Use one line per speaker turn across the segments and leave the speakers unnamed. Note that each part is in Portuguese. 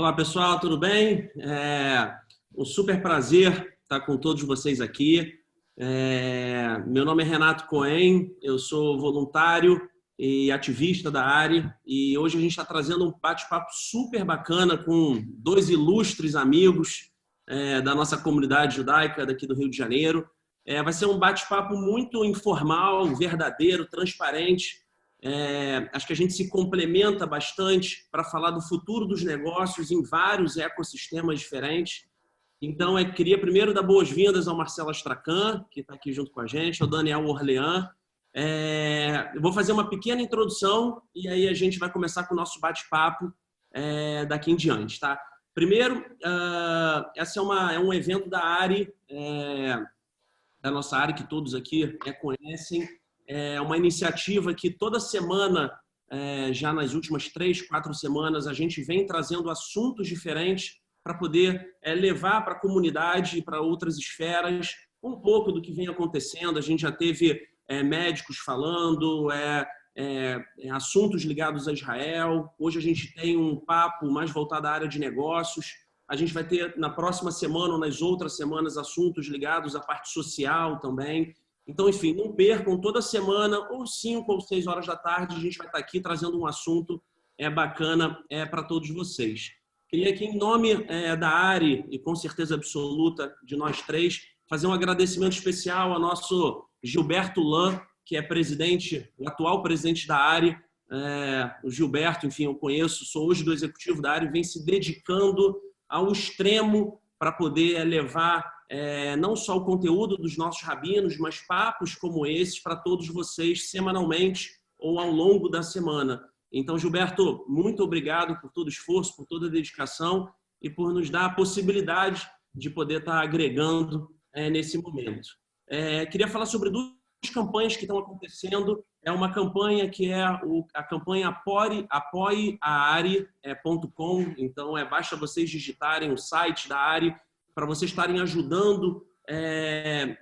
Olá, pessoal, tudo bem? Um super prazer estar com todos vocês aqui. Meu nome é Renato Cohen, eu sou voluntário e ativista da ARI e hoje a gente está trazendo um bate-papo super bacana com dois ilustres amigos da nossa comunidade judaica daqui do Rio de Janeiro. Vai ser um bate-papo muito informal, verdadeiro, transparente. Acho que a gente se complementa bastante para falar do futuro dos negócios em vários ecossistemas diferentes. Então, eu queria primeiro dar boas-vindas ao Marcelo Astracan, que está aqui junto com a gente, ao Daniel Orlean. Eu vou fazer uma pequena introdução e aí a gente vai começar com o nosso bate-papo daqui em diante. Tá? Primeiro, esse é um evento da ARI, da nossa ARI, que todos aqui conhecem. É uma iniciativa que toda semana, já nas últimas 3, 4 semanas, a gente vem trazendo assuntos diferentes para poder levar para a comunidade e para outras esferas um pouco do que vem acontecendo. A gente já teve médicos falando, assuntos ligados a Israel. Hoje a gente tem um papo mais voltado à área de negócios. A gente vai ter na próxima semana ou nas outras semanas assuntos ligados à parte social também. Então, enfim, não percam, toda semana, ou 5 ou 6 horas da tarde, a gente vai estar aqui trazendo um assunto bacana para todos vocês. Queria aqui, em nome da ARI, e com certeza absoluta de nós três, fazer um agradecimento especial ao nosso Gilberto Lan, que é o atual presidente da ARI. O Gilberto, enfim, eu conheço, sou hoje do executivo da ARI, vem se dedicando ao extremo para poder levar não só o conteúdo dos nossos rabinos, mas papos como esses para todos vocês semanalmente ou ao longo da semana. Então, Gilberto, muito obrigado por todo o esforço, por toda a dedicação e por nos dar a possibilidade de poder estar agregando nesse momento. Queria falar sobre duas campanhas que estão acontecendo. É uma campanha que é a campanha apoieaari.com. Então, basta vocês digitarem o site da ARI para vocês estarem ajudando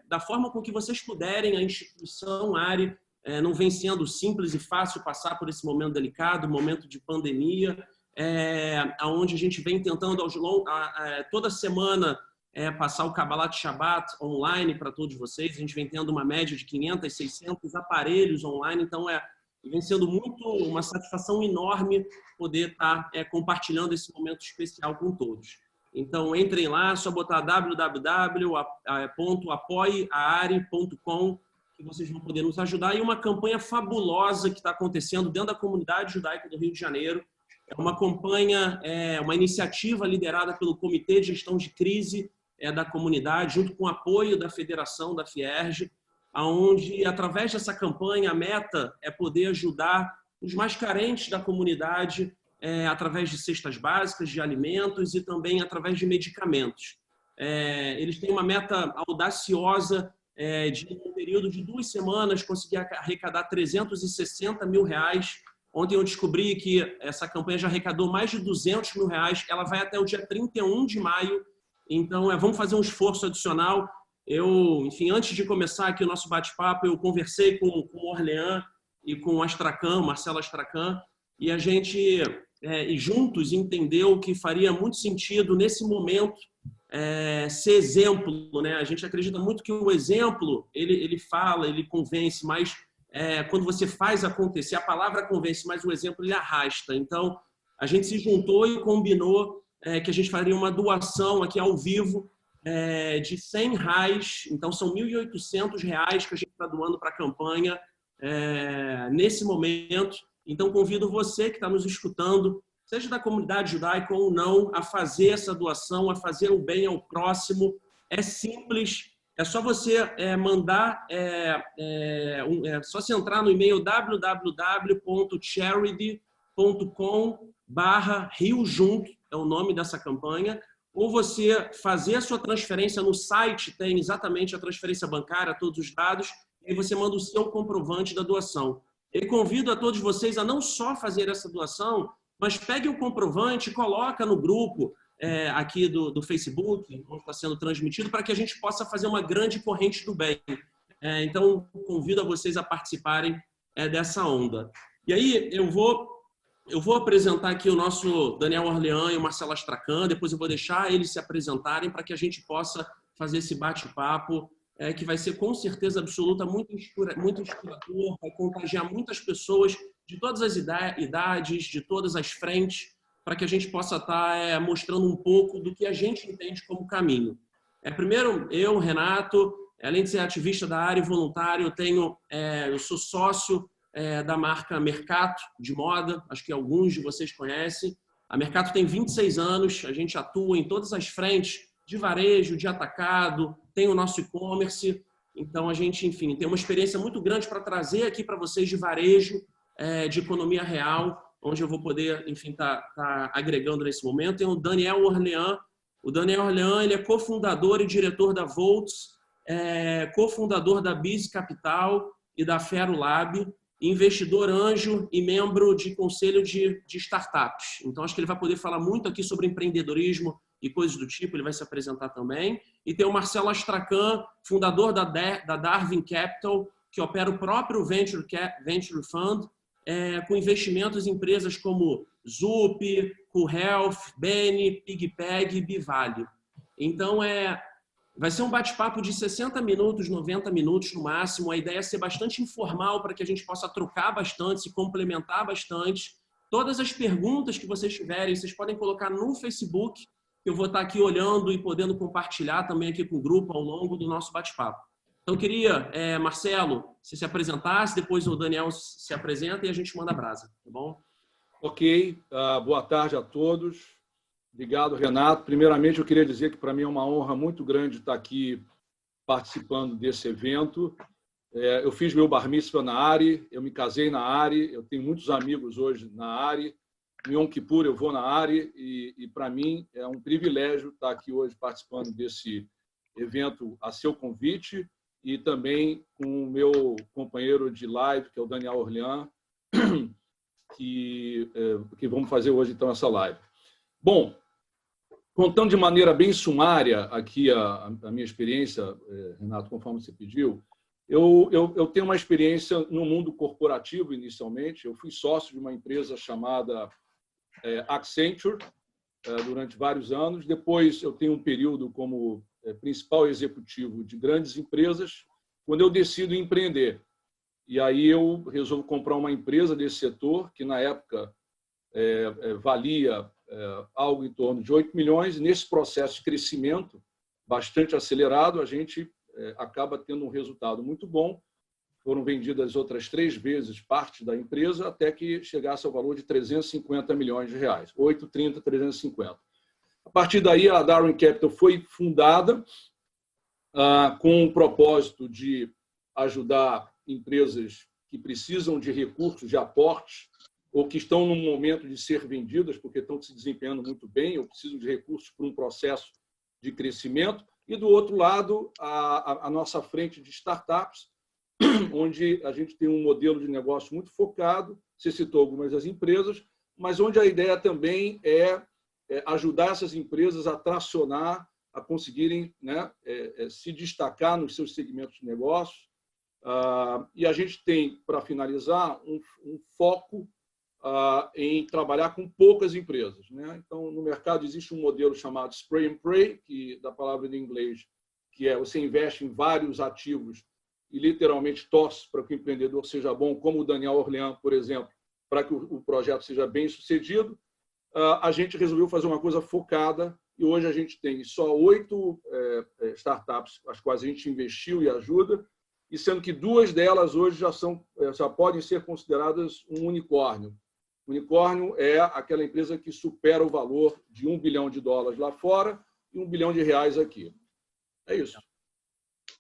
da forma com que vocês puderem. A instituição ARI não vem sendo simples e fácil passar por esse momento delicado, momento de pandemia, onde a gente vem tentando toda semana passar o Kabbalat Shabbat online para todos vocês. A gente vem tendo uma média de 500, 600 aparelhos online, então vem sendo uma satisfação enorme poder estar compartilhando esse momento especial com todos. Então, entrem lá, é só botar www.apoieaari.com que vocês vão poder nos ajudar. E uma campanha fabulosa que está acontecendo dentro da comunidade judaica do Rio de Janeiro. É uma campanha, uma iniciativa liderada pelo Comitê de Gestão de Crise da comunidade, junto com o apoio da Federação, da Fierj, onde, através dessa campanha, a meta é poder ajudar os mais carentes da comunidade através de cestas básicas, de alimentos e também através de medicamentos. Eles têm uma meta audaciosa de, no período de 2 semanas, conseguir arrecadar R$360 mil. Ontem eu descobri que essa campanha já arrecadou mais de R$200 mil. Ela vai até o dia 31 de maio. Então, vamos fazer um esforço adicional. Enfim, antes de começar aqui o nosso bate-papo, eu conversei com o Orlean e com o Astracan, Marcelo Astracan, e a gente juntos entendeu que faria muito sentido, nesse momento, ser exemplo, né? A gente acredita muito que o exemplo, ele fala, ele convence, mas quando você faz acontecer, a palavra convence, mas o exemplo ele arrasta. Então, a gente se juntou e combinou que a gente faria uma doação aqui ao vivo de R$100. Então, são R$1.800 que a gente está doando para a campanha nesse momento. Então, convido você que está nos escutando, seja da comunidade judaica ou não, a fazer essa doação, a fazer o bem ao próximo. É simples, é só você mandar, só você entrar no e-mail www.charity.com/Rio Junto, é o nome dessa campanha, ou você fazer a sua transferência no site, tem exatamente a transferência bancária, todos os dados, e você manda o seu comprovante da doação. Eu convido a todos vocês a não só fazer essa doação, mas pegue o comprovante e coloca no grupo aqui do Facebook, onde está sendo transmitido, para que a gente possa fazer uma grande corrente do bem. Então, convido a vocês a participarem dessa onda. E aí, eu vou eu vou apresentar aqui o nosso Daniel Orlean e o Marcelo Astracan, depois eu vou deixar eles se apresentarem para que a gente possa fazer esse bate-papo, que vai ser com certeza absoluta muito inspirador, vai contagiar muitas pessoas de todas as idades, de todas as frentes, para que a gente possa estar mostrando um pouco do que a gente entende como caminho. Primeiro, eu, Renato, além de ser ativista da área e voluntário, eu sou sócio da marca Mercato, de moda, acho que alguns de vocês conhecem. A Mercato tem 26 anos, a gente atua em todas as frentes de varejo, de atacado, tem o nosso e-commerce, então a gente, enfim, tem uma experiência muito grande para trazer aqui para vocês de varejo, de economia real, onde eu vou poder, enfim, tá agregando nesse momento. Tem o Daniel Orlean. O Daniel Orlean, ele é cofundador e diretor da Volts, cofundador da Biz Capital e da Fero Lab, investidor anjo e membro de conselho de startups. Então, acho que ele vai poder falar muito aqui sobre empreendedorismo e coisas do tipo, ele vai se apresentar também. E tem o Marcelo Astracan, fundador da Darwin Capital, que opera o próprio Venture Fund, com investimentos em empresas como Zup, CoolHealth, Beni, PigPeg e Bivale. Então, vai ser um bate-papo de 60 minutos, 90 minutos no máximo. A ideia é ser bastante informal para que a gente possa trocar bastante, se complementar bastante. Todas as perguntas que vocês tiverem, vocês podem colocar no Facebook. Eu vou estar aqui olhando e podendo compartilhar também aqui com o grupo ao longo do nosso bate-papo. Então, eu queria, Marcelo, se apresentasse, depois o Daniel se apresenta e a gente manda a brasa, tá bom?
Ok, boa tarde a todos. Obrigado, Renato. Primeiramente, eu queria dizer que para mim é uma honra muito grande estar aqui participando desse evento. Eu fiz meu bar mitzvah na ARI, eu me casei na ARI, eu tenho muitos amigos hoje na ARI. Em Yom Kippur eu vou na ARI e para mim é um privilégio estar aqui hoje participando desse evento a seu convite e também com o meu companheiro de live, que é o Daniel Orlean, que vamos fazer hoje então essa live. Bom, contando de maneira bem sumária aqui a minha experiência, Renato, conforme você pediu, eu tenho uma experiência no mundo corporativo inicialmente. Eu fui sócio de uma empresa chamada Accenture durante vários anos. Depois eu tenho um período como principal executivo de grandes empresas, quando eu decido empreender. E aí eu resolvo comprar uma empresa desse setor, que na época valia algo em torno de 8 milhões. E nesse processo de crescimento bastante acelerado, a gente acaba tendo um resultado muito bom. Foram vendidas outras 3 vezes parte da empresa, até que chegasse ao valor de 350 milhões de reais. 8, 30, 350. A partir daí, a Darwin Capital foi fundada com o propósito de ajudar empresas que precisam de recursos, de aportes, ou que estão no momento de ser vendidas, porque estão se desempenhando muito bem, ou precisam de recursos para um processo de crescimento. E, do outro lado, a nossa frente de startups, onde a gente tem um modelo de negócio muito focado, você citou algumas das empresas, mas onde a ideia também é ajudar essas empresas a tracionar, a conseguirem, né, se destacar nos seus segmentos de negócio. E a gente tem, para finalizar, um foco em trabalhar com poucas empresas, né? Então, no mercado existe um modelo chamado spray and pray, que da palavra em inglês, que é você investe em vários ativos e literalmente torce para que o empreendedor seja bom, como o Daniel Orlean, por exemplo, para que o projeto seja bem sucedido. A gente resolveu fazer uma coisa focada e hoje a gente tem só 8 startups as quais a gente investiu e ajuda, e sendo que 2 delas hoje já podem ser consideradas um unicórnio. Unicórnio é aquela empresa que supera o valor de $1 bilhão lá fora e R$1 bilhão aqui. É isso.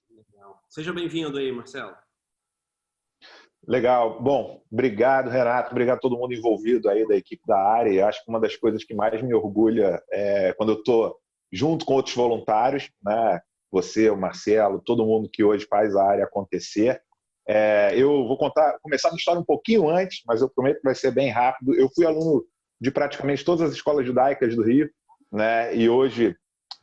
Legal. Seja bem-vindo aí, Marcelo.
Legal. Bom, obrigado, Renato. Obrigado a todo mundo envolvido aí da equipe da área. Acho que uma das coisas que mais me orgulha é quando eu estou junto com outros voluntários, né? Você, o Marcelo, todo mundo que hoje faz a área acontecer. Eu vou começar a história um pouquinho antes, mas eu prometo que vai ser bem rápido. Eu fui aluno de praticamente todas as escolas judaicas do Rio, né? E hoje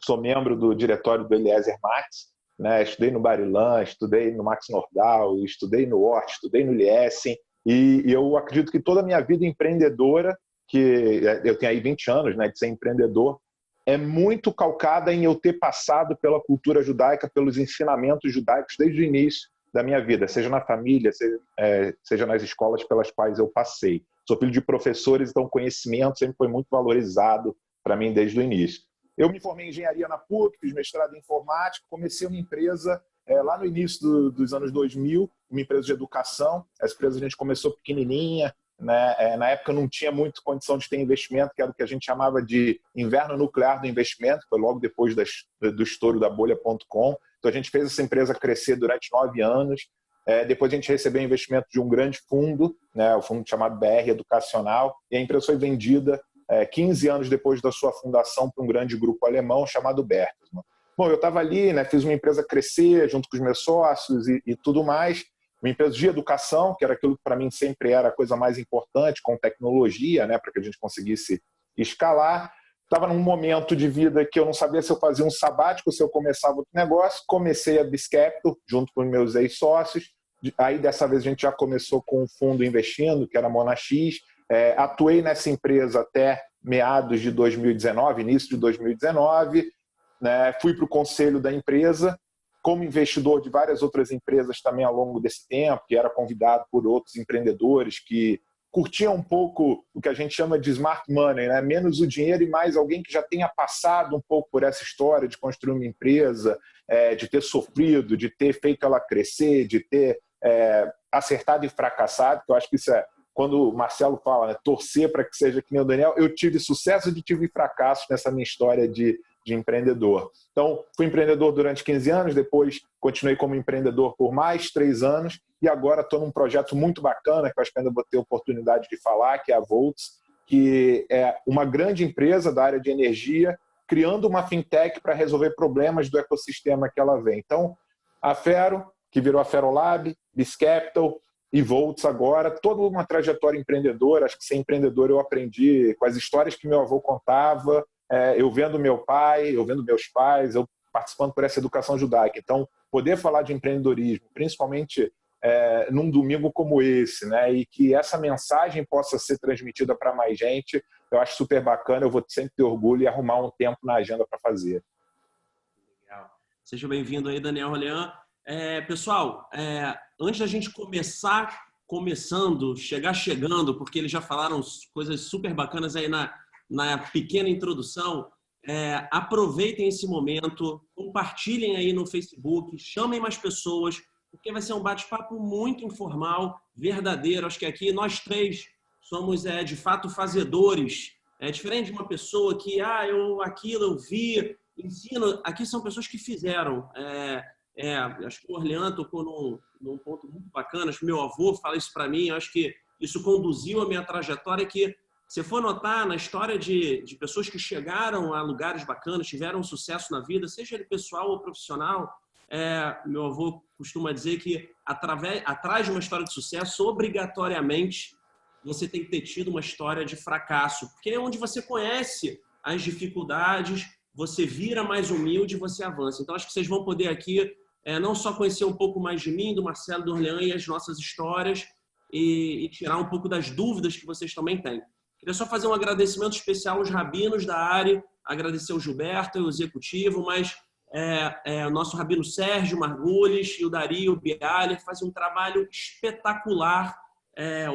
sou membro do diretório do Eliezer Martins, né? Estudei no Bar Ilan, estudei no Max Nordau, estudei no Hort, estudei no Liesen E eu acredito que toda a minha vida empreendedora, que eu tenho aí 20 anos, né, de ser empreendedor, é muito calcada em eu ter passado pela cultura judaica, pelos ensinamentos judaicos desde o início da minha vida, seja na família, seja nas escolas pelas quais eu passei. Sou filho de professores, então o conhecimento sempre foi muito valorizado para mim desde o início. Eu me formei em engenharia na PUC, fiz mestrado em informática, comecei uma empresa lá no início dos anos 2000, uma empresa de educação. Essa empresa a gente começou pequenininha, né? Na época não tinha muito condição de ter investimento, que era o que a gente chamava de inverno nuclear do investimento, foi logo depois do estouro da bolha.com. Então a gente fez essa empresa crescer durante 9 anos. Depois a gente recebeu investimento de um grande fundo, né? O fundo chamado BR Educacional, e a empresa foi vendida 15 anos depois da sua fundação para um grande grupo alemão chamado Bertelsmann. Bom, eu estava ali, né, fiz uma empresa crescer junto com os meus sócios e tudo mais, uma empresa de educação, que era aquilo que para mim sempre era a coisa mais importante, com tecnologia, né, para que a gente conseguisse escalar. Estava num momento de vida que eu não sabia se eu fazia um sabático, se eu começava outro negócio. Comecei a BizCapital junto com os meus ex-sócios. Aí, dessa vez, a gente já começou com um fundo investindo, que era a Monax. Atuei nessa empresa até meados de 2019, início de 2019. Né? Fui para o conselho da empresa, como investidor de várias outras empresas também ao longo desse tempo, que era convidado por outros empreendedores que curtiam um pouco o que a gente chama de smart money, né? Menos o dinheiro e mais alguém que já tenha passado um pouco por essa história de construir uma empresa, de ter sofrido, de ter feito ela crescer, de ter acertado e fracassado, que eu acho que isso quando o Marcelo fala, né, torcer para que seja que nem o Daniel, eu tive sucesso e tive fracasso nessa minha história de empreendedor. Então, fui empreendedor durante 15 anos, depois continuei como empreendedor por mais 3 anos e agora estou num projeto muito bacana, que eu acho que ainda vou ter oportunidade de falar, que é a Volts, que é uma grande empresa da área de energia, criando uma fintech para resolver problemas do ecossistema que ela vem. Então, a Fero, que virou a Ferolab, BizCapital e Volts agora, toda uma trajetória empreendedora. Acho que ser empreendedor eu aprendi com as histórias que meu avô contava, eu vendo meu pai, eu vendo meus pais, eu participando por essa educação judaica. Então, poder falar de empreendedorismo, principalmente num domingo como esse, né, e que essa mensagem possa ser transmitida para mais gente, eu acho super bacana, eu vou sempre ter orgulho e arrumar um tempo na agenda para fazer.
Legal. Seja bem-vindo aí, Daniel Rolhan. Pessoal, antes da gente chegar chegando, porque eles já falaram coisas super bacanas aí na pequena introdução, aproveitem esse momento, compartilhem aí no Facebook, chamem mais pessoas, porque vai ser um bate-papo muito informal, verdadeiro. Acho que aqui nós três somos, de fato, fazedores. É diferente de uma pessoa que, eu vi, ensino. Aqui são pessoas que fizeram. Acho que o Orlean tocou num ponto muito bacana. Acho que meu avô fala isso para mim. Acho que isso conduziu a minha trajetória, que se for notar na história de pessoas que chegaram a lugares bacanas, tiveram sucesso na vida, seja ele pessoal ou profissional, meu avô costuma dizer que atrás de uma história de sucesso, obrigatoriamente, você tem que ter tido uma história de fracasso, porque é onde você conhece as dificuldades, você vira mais humilde e você avança. Então, acho que vocês vão poder aqui não só conhecer um pouco mais de mim, do Marcelo, do Orlean e as nossas histórias, e tirar um pouco das dúvidas que vocês também têm. Queria só fazer um agradecimento especial aos rabinos da área, agradecer o Gilberto, o executivo, mas o nosso rabino Sérgio Margulis e o Dario Bialer fazem um trabalho espetacular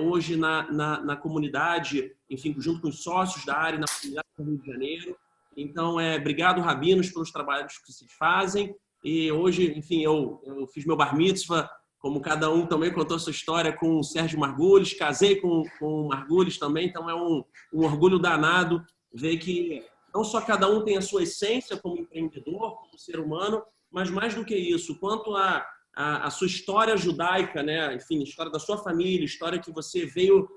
hoje na comunidade, enfim, junto com os sócios da área, na comunidade do Rio de Janeiro. Então, obrigado, rabinos, pelos trabalhos que vocês fazem. E hoje, enfim, eu fiz meu bar mitzvah, como cada um também contou sua história com o Sérgio Margulis, casei com o Margulis também, então é um orgulho danado ver que não só cada um tem a sua essência como empreendedor, como ser humano, mas mais do que isso, quanto a sua história judaica, né? Enfim, história da sua família, história que você veio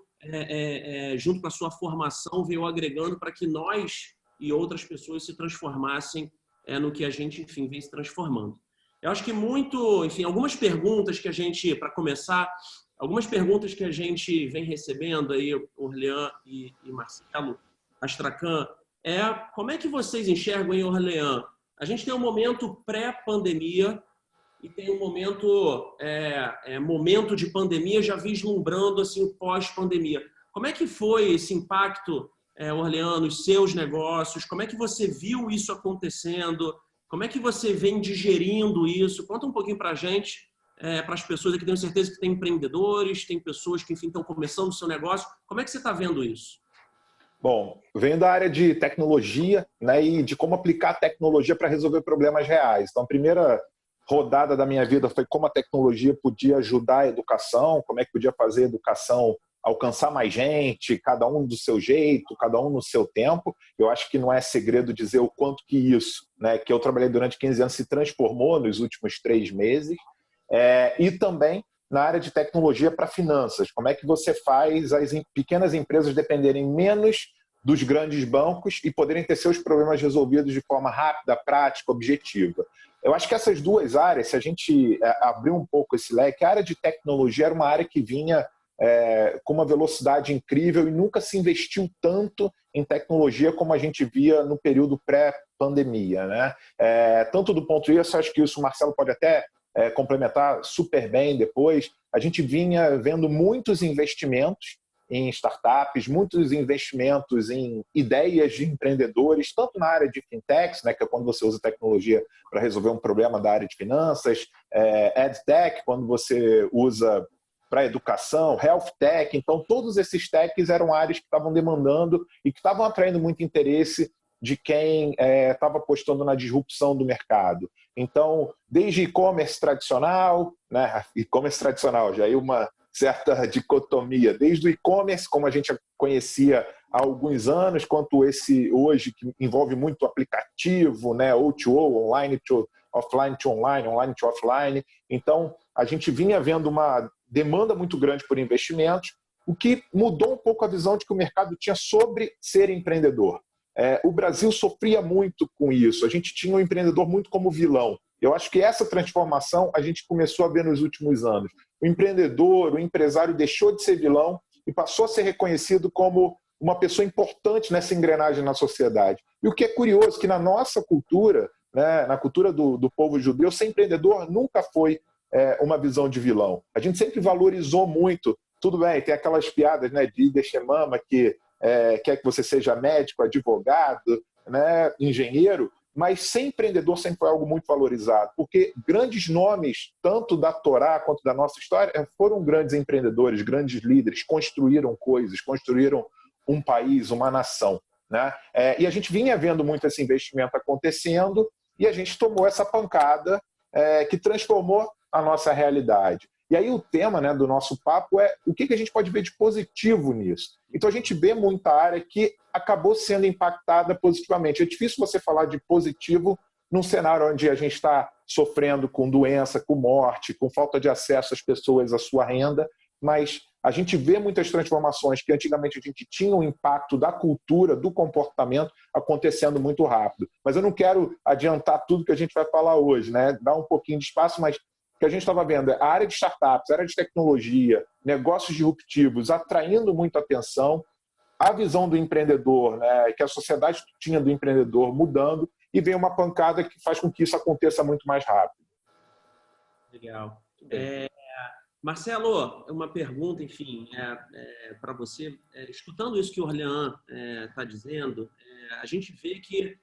junto com a sua formação, veio agregando para que nós e outras pessoas se transformassem no que a gente, enfim, vem se transformando. Eu acho que algumas perguntas que a gente, para começar, algumas perguntas que a gente vem recebendo aí, Orlean e Marcelo Astracan, como é que vocês enxergam em Orlean? A gente tem um momento pré-pandemia e tem um momento, momento de pandemia, já vislumbrando assim, o pós-pandemia. Como é que foi esse impacto, Orlean, nos seus negócios? Como é que você viu isso acontecendo? Como é que você vem digerindo isso? Conta um pouquinho para a gente, para as pessoas aqui, tenho certeza que tem empreendedores, tem pessoas que, enfim, estão começando o seu negócio. Como é que você está vendo isso?
Bom, venho da área de tecnologia, né, e de como aplicar a tecnologia para resolver problemas reais. Então, a primeira rodada da minha vida foi como a tecnologia podia ajudar a educação, como é que podia fazer a educação alcançar mais gente, cada um do seu jeito, cada um no seu tempo. Eu acho que não é segredo dizer o quanto que isso, né, que eu trabalhei durante 15 anos, se transformou nos últimos 3 meses. E também na área de tecnologia para finanças. Como é que você faz as pequenas empresas dependerem menos dos grandes bancos e poderem ter seus problemas resolvidos de forma rápida, prática, objetiva. Eu acho que essas duas áreas, se a gente abrir um pouco esse leque, a área de tecnologia era uma área que vinha com uma velocidade incrível e nunca se investiu tanto em tecnologia como a gente via no período pré-pandemia, né? Tanto do ponto de vista, acho que isso o Marcelo pode até complementar super bem depois, a gente vinha vendo muitos investimentos em startups, muitos investimentos em ideias de empreendedores, tanto na área de fintechs, né, que é quando você usa tecnologia para resolver um problema da área de finanças, edtech, quando você usa para educação, health tech. Então, todos esses techs eram áreas que estavam demandando e que estavam atraindo muito interesse de quem estava apostando na disrupção do mercado. Então, desde e-commerce tradicional, né, e-commerce tradicional, já é uma certa dicotomia, desde o e-commerce, como a gente conhecia há alguns anos, quanto esse hoje, que envolve muito aplicativo, né, O2O, online to offline to online, online to offline. Então, a gente vinha vendo uma demanda muito grande por investimentos, o que mudou um pouco a visão de que o mercado tinha sobre ser empreendedor. O Brasil sofria muito com isso. A gente tinha o empreendedor muito como vilão. Eu acho que essa transformação a gente começou a ver nos últimos anos. O empreendedor, o empresário deixou de ser vilão e passou a ser reconhecido como uma pessoa importante nessa engrenagem na sociedade. E o que é curioso, que na nossa cultura, né, na cultura do povo judeu, ser empreendedor nunca foi uma visão de vilão. A gente sempre valorizou muito. Tudo bem, tem aquelas piadas, né, de Ideshemama, que quer que você seja médico, advogado, né, engenheiro, mas ser empreendedor sempre foi algo muito valorizado, porque grandes nomes, tanto da Torá quanto da nossa história, foram grandes empreendedores, grandes líderes, construíram coisas, construíram um país, uma nação, né? E a gente vinha vendo muito esse investimento acontecendo e a gente tomou essa pancada que transformou a nossa realidade. E aí o tema, né, do nosso papo é o que a gente pode ver de positivo nisso. Então a gente vê muita área que acabou sendo impactada positivamente. É difícil você falar de positivo num cenário onde a gente está sofrendo com doença, com morte, com falta de acesso às pessoas à sua renda, mas a gente vê muitas transformações que antigamente a gente tinha um impacto da cultura, do comportamento acontecendo muito rápido. Mas eu não quero adiantar tudo que a gente vai falar hoje, né? Dar um pouquinho de espaço, mas o que a gente estava vendo é a área de startups, a área de tecnologia, negócios disruptivos, atraindo muita atenção, a visão do empreendedor, né, que a sociedade tinha do empreendedor mudando, e vem uma pancada que faz com que isso aconteça muito mais rápido.
Legal. Marcelo, uma pergunta, enfim, para você. Escutando isso que o Orlean está dizendo, a gente vê que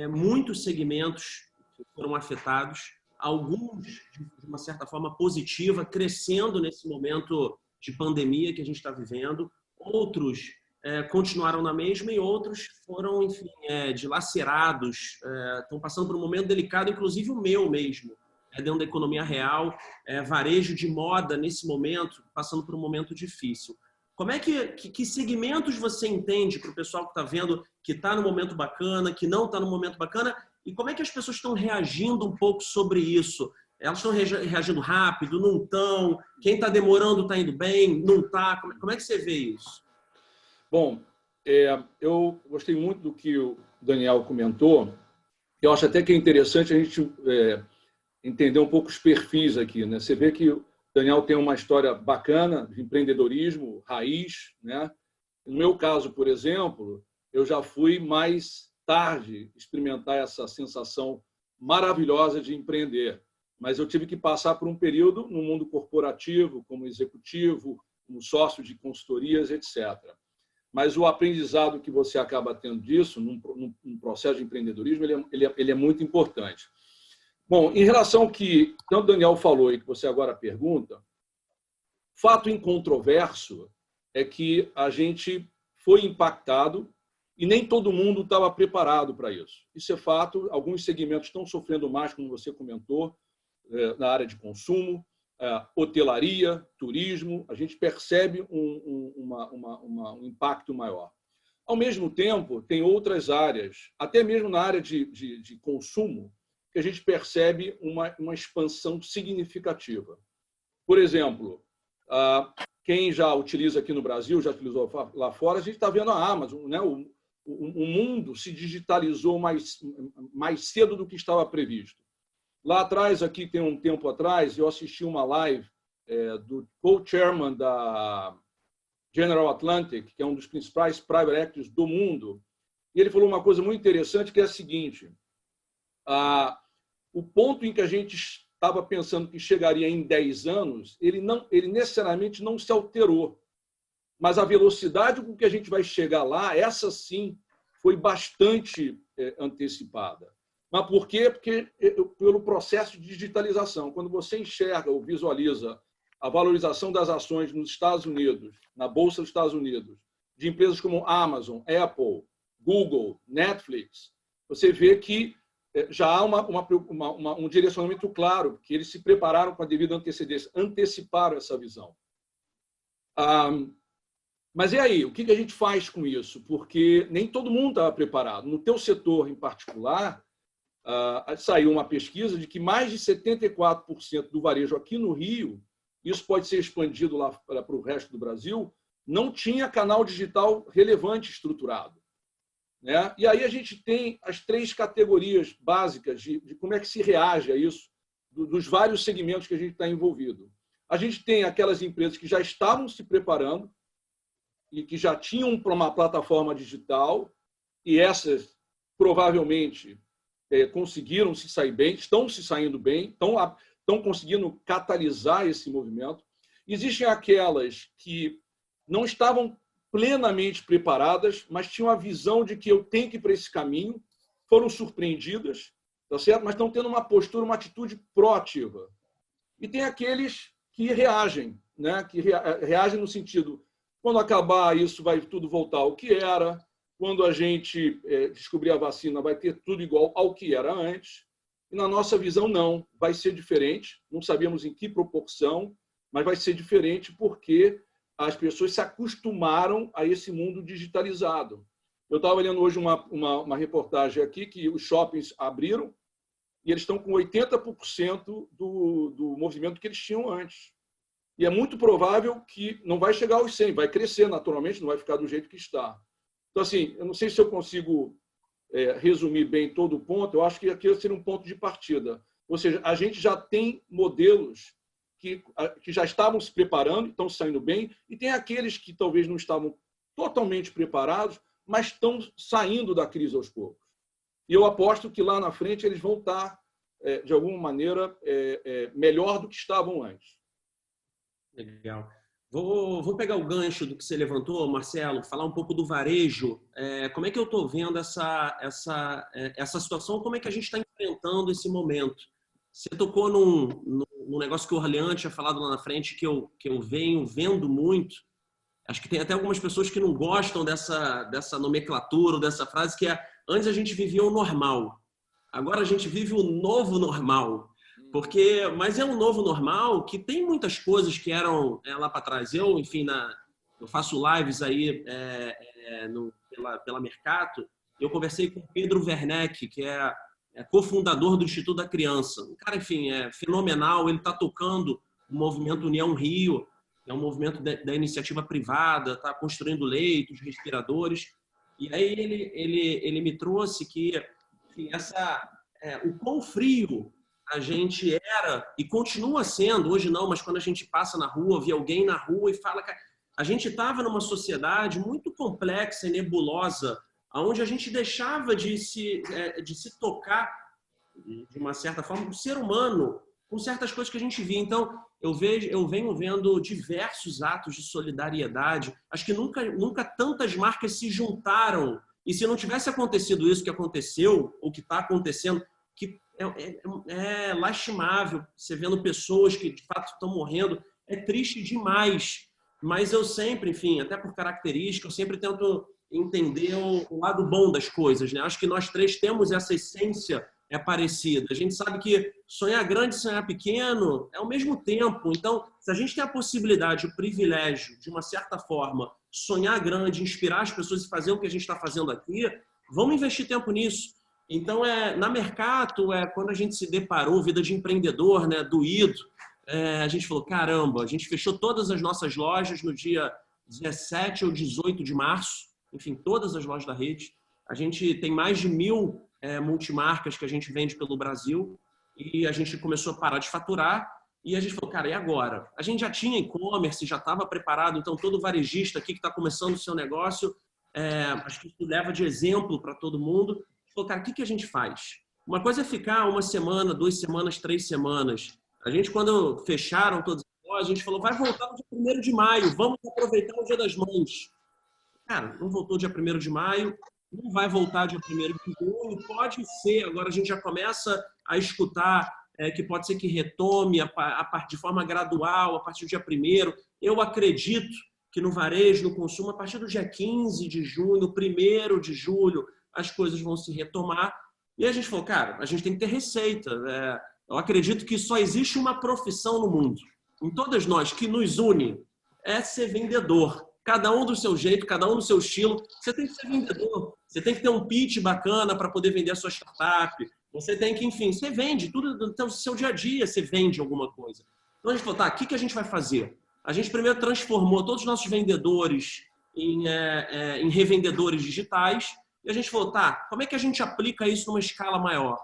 muitos segmentos foram afetados, alguns de uma certa forma positiva, crescendo nesse momento de pandemia que a gente está vivendo, outros continuaram na mesma e outros foram, enfim, dilacerados, estão passando por um momento delicado, inclusive o meu mesmo, dentro da economia real, varejo de moda nesse momento, passando por um momento difícil. Como é que segmentos você entende para o pessoal que está vendo que está no momento bacana, que não está no momento bacana, e como é que as pessoas estão reagindo um pouco sobre isso? Elas estão reagindo rápido, não estão? Quem está demorando está indo bem, não está? Como é que você vê isso?
Bom, eu gostei muito do que o Daniel comentou. Eu acho até que é interessante a gente entender um pouco os perfis aqui, né? Você vê que o Daniel tem uma história bacana de empreendedorismo, raiz, né? No meu caso, por exemplo, eu já fui mais tarde experimentar essa sensação maravilhosa de empreender. mas eu tive que passar por um período no mundo corporativo, como executivo, como sócio de consultorias, etc. Mas o aprendizado que você acaba tendo disso, num processo de empreendedorismo, ele é muito importante. Bom, em relação ao que tanto o Daniel falou e que você agora pergunta, fato incontroverso é que a gente foi impactado e nem todo mundo estava preparado para isso. Isso é fato. Alguns segmentos estão sofrendo mais, como você comentou, na área de consumo, hotelaria, turismo. A gente percebe um impacto maior. Ao mesmo tempo, tem outras áreas, até mesmo na área de consumo, que a gente percebe uma expansão significativa. Por exemplo, quem já utiliza aqui no Brasil, já utilizou lá fora, a gente está vendo a Amazon, né? O mundo se digitalizou mais cedo do que estava previsto. Lá atrás, aqui tem um tempo atrás, eu assisti uma live do co-chairman da General Atlantic, que é um dos principais private equities do mundo, e ele falou uma coisa muito interessante, que é a seguinte: o ponto em que a gente estava pensando que chegaria em 10 anos, ele necessariamente não se alterou. Mas a velocidade com que a gente vai chegar lá, essa sim, foi bastante antecipada. Mas por quê? Porque pelo processo de digitalização. Quando você enxerga ou visualiza a valorização das ações nos Estados Unidos, na Bolsa dos Estados Unidos, de empresas como Amazon, Apple, Google, Netflix, você vê que já há um direcionamento claro, que eles se prepararam com a devida antecedência, anteciparam essa visão. Mas e aí? O que a gente faz com isso? Porque nem todo mundo estava preparado. No teu setor em particular, saiu uma pesquisa de que mais de 74% do varejo aqui no Rio, isso pode ser expandido lá para o resto do Brasil, não tinha canal digital relevante estruturado. Né? E aí a gente tem as 3 categorias básicas de como é que se reage a isso, dos vários segmentos que a gente está envolvido. A gente tem aquelas empresas que já estavam se preparando e que já tinham uma plataforma digital, e essas provavelmente conseguiram se sair bem, estão se saindo bem, estão conseguindo catalisar esse movimento. Existem aquelas que não estavam plenamente preparadas, mas tinham a visão de que eu tenho que ir para esse caminho, foram surpreendidas, tá certo? Mas estão tendo uma postura, uma atitude proativa. E tem aqueles que reagem, né? Que reagem no sentido, quando acabar isso, vai tudo voltar ao que era, quando a gente descobrir a vacina, vai ter tudo igual ao que era antes. E na nossa visão, não, vai ser diferente, não sabemos em que proporção, mas vai ser diferente porque as pessoas se acostumaram a esse mundo digitalizado. Eu estava lendo hoje uma reportagem aqui que os shoppings abriram e eles estão com 80% do movimento que eles tinham antes. E é muito provável que não vai chegar aos 100%, vai crescer naturalmente, não vai ficar do jeito que está. Então, assim, eu não sei se eu consigo resumir bem todo o ponto, eu acho que aqui seria um ponto de partida. Ou seja, a gente já tem modelos que já estavam se preparando, estão saindo bem, e tem aqueles que talvez não estavam totalmente preparados, mas estão saindo da crise aos poucos. E eu aposto que lá na frente eles vão estar, de alguma maneira, melhor do que estavam antes.
Legal. Vou pegar o gancho do que você levantou, Marcelo, falar um pouco do varejo. Como é que eu estou vendo essa situação? Como é que a gente está enfrentando esse momento? Você tocou num negócio que o Orlean tinha falado lá na frente, que eu venho vendo muito. Acho que tem até algumas pessoas que não gostam dessa nomenclatura, dessa frase, que antes a gente vivia o normal. Agora a gente vive o novo normal. Mas é um novo normal que tem muitas coisas que eram lá para trás. Eu faço lives aí pela Mercato. Eu conversei com o Pedro Werneck, que é cofundador do Instituto da Criança. Um cara, enfim, fenomenal. Ele está tocando o movimento União Rio, que é um movimento da iniciativa privada, está construindo leitos, respiradores. E aí ele me trouxe que, enfim, o quão frio a gente era e continua sendo, hoje não, mas quando a gente passa na rua, vê alguém na rua e fala que a gente estava numa sociedade muito complexa e nebulosa, onde a gente deixava de se tocar, de uma certa forma, o ser humano com certas coisas que a gente via. Então, eu venho vendo diversos atos de solidariedade. Acho que nunca tantas marcas se juntaram. E se não tivesse acontecido isso que aconteceu, ou que está acontecendo, que é lastimável, você vendo pessoas que de fato estão morrendo, é triste demais. Mas eu sempre, enfim, até por característica, eu sempre tento entender o lado bom das coisas, né? Acho que nós três temos essa essência parecida. A gente sabe que sonhar grande e sonhar pequeno é ao mesmo tempo. Então, se a gente tem a possibilidade, o privilégio, de uma certa forma, sonhar grande, inspirar as pessoas e fazer o que a gente está fazendo aqui, vamos investir tempo nisso. Então, na Mercato, quando a gente se deparou, vida de empreendedor, né, doído, a gente falou, caramba, a gente fechou todas as nossas lojas no dia 17 ou 18 de março, enfim, todas as lojas da rede. A gente tem mais de 1.000 multimarcas que a gente vende pelo Brasil e a gente começou a parar de faturar e a gente falou, cara, e agora? A gente já tinha e-commerce, já estava preparado, então todo varejista aqui que está começando o seu negócio, acho que isso leva de exemplo para todo mundo. Falou, cara, o que a gente faz? Uma coisa é ficar 1 semana, 2 semanas, 3 semanas. A gente, quando fecharam todas as lojas, a gente falou, vai voltar no dia 1º de maio, vamos aproveitar o Dia das Mães. Cara, não voltou dia 1º de maio, não vai voltar dia 1º de junho, pode ser, agora a gente já começa a escutar que pode ser que retome de forma gradual, a partir do dia 1º. Eu acredito que no varejo, no consumo, a partir do dia 15 de junho, 1º de julho, as coisas vão se retomar. E a gente falou, cara, a gente tem que ter receita. Eu acredito que só existe uma profissão no mundo, em todas nós, que nos une, é ser vendedor. Cada um do seu jeito, cada um do seu estilo. Você tem que ser vendedor. Você tem que ter um pitch bacana para poder vender a sua startup. Você tem que, enfim, você vende tudo no seu dia a dia, você vende alguma coisa. Então a gente falou, tá, o que a gente vai fazer? A gente primeiro transformou todos os nossos vendedores em revendedores digitais e a gente falou, tá, como é que a gente aplica isso numa escala maior?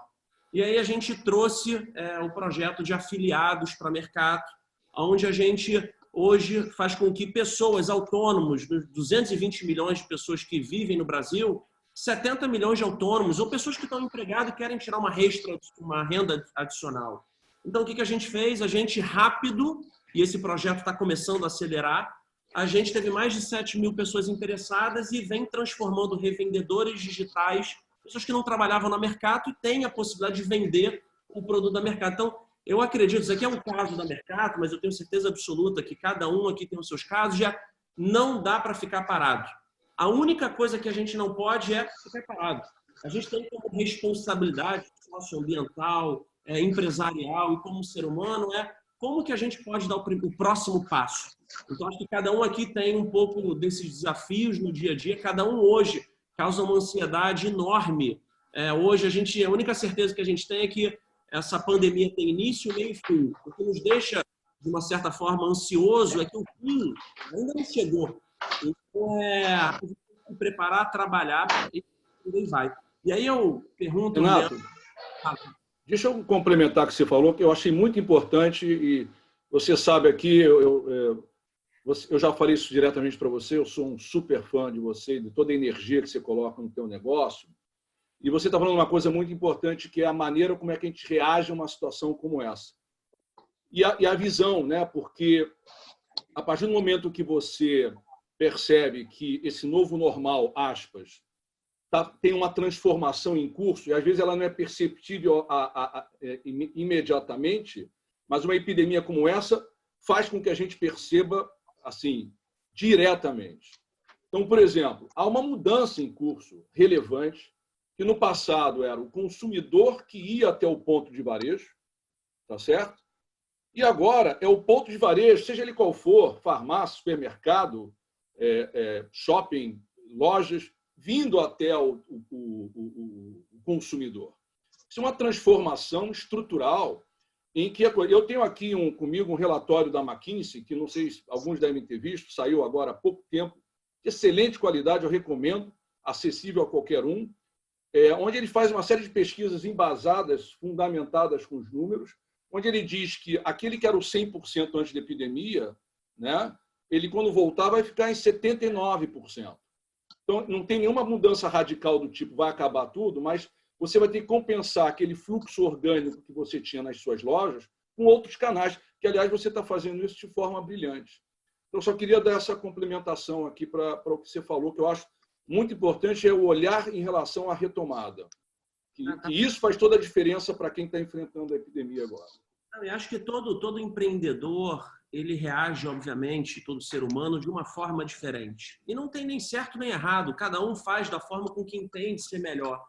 E aí a gente trouxe o projeto de afiliados para Mercato, onde a gente hoje faz com que pessoas autônomos, 220 milhões de pessoas que vivem no Brasil, 70 milhões de autônomos ou pessoas que estão empregadas e querem tirar uma renda adicional. Então, o que a gente fez? A gente rápido, e esse projeto está começando a acelerar, a gente teve mais de 7.000 pessoas interessadas e vem transformando revendedores digitais, pessoas que não trabalhavam no mercado e têm a possibilidade de vender o produto da Mercato. Então, eu acredito, isso aqui é um caso da Mercato, mas eu tenho certeza absoluta que cada um aqui tem os seus casos, já não dá para ficar parado. A única coisa que a gente não pode é ficar parado. A gente tem como responsabilidade socioambiental, empresarial e como ser humano, como que a gente pode dar o próximo passo. Então, acho que cada um aqui tem um pouco desses desafios no dia a dia, cada um hoje causa uma ansiedade enorme. Hoje, a única certeza que a gente tem é que essa pandemia tem início, meio e fim. O que nos deixa, de uma certa forma, ansioso é que o fim ainda não chegou. Então, a gente tem que se preparar, trabalhar e por aí vai. E aí eu pergunto...
Renato, deixa eu complementar o que você falou, que eu achei muito importante e você sabe aqui, eu já falei isso diretamente para você, eu sou um super fã de você, de toda a energia que você coloca no teu negócio. E você está falando uma coisa muito importante, que é a maneira como é que a gente reage a uma situação como essa. E a visão, né? Porque a partir do momento que você percebe que esse novo normal, aspas, tem uma transformação em curso, e às vezes ela não é perceptível imediatamente, mas uma epidemia como essa faz com que a gente perceba assim, diretamente. Então, por exemplo, há uma mudança em curso relevante, que no passado era o consumidor que ia até o ponto de varejo, tá certo? E agora é o ponto de varejo, seja ele qual for, farmácia, supermercado, shopping, lojas, vindo até o consumidor. Isso é uma transformação estrutural em que eu tenho aqui comigo um relatório da McKinsey, que não sei se alguns devem ter visto, saiu agora há pouco tempo, de excelente qualidade, eu recomendo, acessível a qualquer um, onde ele faz uma série de pesquisas embasadas, fundamentadas com os números, onde ele diz que aquele que era o 100% antes da epidemia, né, ele, quando voltar, vai ficar em 79%. Então, não tem nenhuma mudança radical do tipo, vai acabar tudo, mas você vai ter que compensar aquele fluxo orgânico que você tinha nas suas lojas com outros canais, que, aliás, você está fazendo isso de forma brilhante. Então, só queria dar essa complementação aqui para o que você falou, que eu acho muito importante, é o olhar em relação à retomada. Que isso faz toda a diferença para quem está enfrentando a epidemia agora.
Eu acho que todo empreendedor, ele reage, obviamente, todo ser humano, de uma forma diferente. E não tem nem certo nem errado, cada um faz da forma com que entende ser melhor.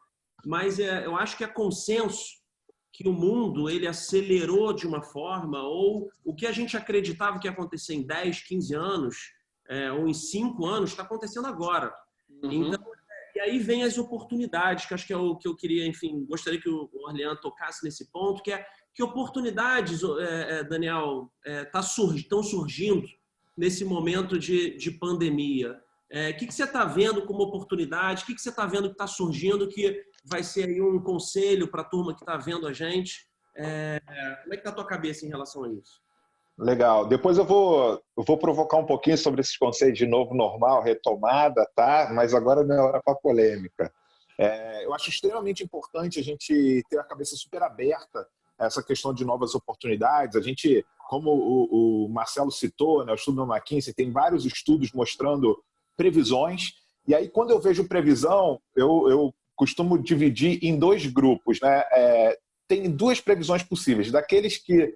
Mas eu acho que é consenso que o mundo ele acelerou de uma forma, ou o que a gente acreditava que ia acontecer em 10, 15 anos, ou em 5 anos, está acontecendo agora. Então, e aí vem as oportunidades, que acho que é o que eu queria, enfim, gostaria que o Orlean tocasse nesse ponto, que é que oportunidades, Daniel, estão surgindo nesse momento de pandemia. O que você está vendo como oportunidade? O que você está vendo que está surgindo que vai ser aí um conselho para a turma que está vendo a gente? Como é que está a tua cabeça em relação a isso?
Legal. Depois eu vou provocar um pouquinho sobre esses conceitos de novo normal, retomada, tá? Mas agora não é hora para polêmica. Eu acho extremamente importante a gente ter a cabeça super aberta a essa questão de novas oportunidades. A gente, como o Marcelo citou, né, o estudo do McKinsey, tem vários estudos mostrando previsões. E aí, quando eu vejo previsão, eu costumo dividir em dois grupos, né? Tem duas previsões possíveis. Daqueles que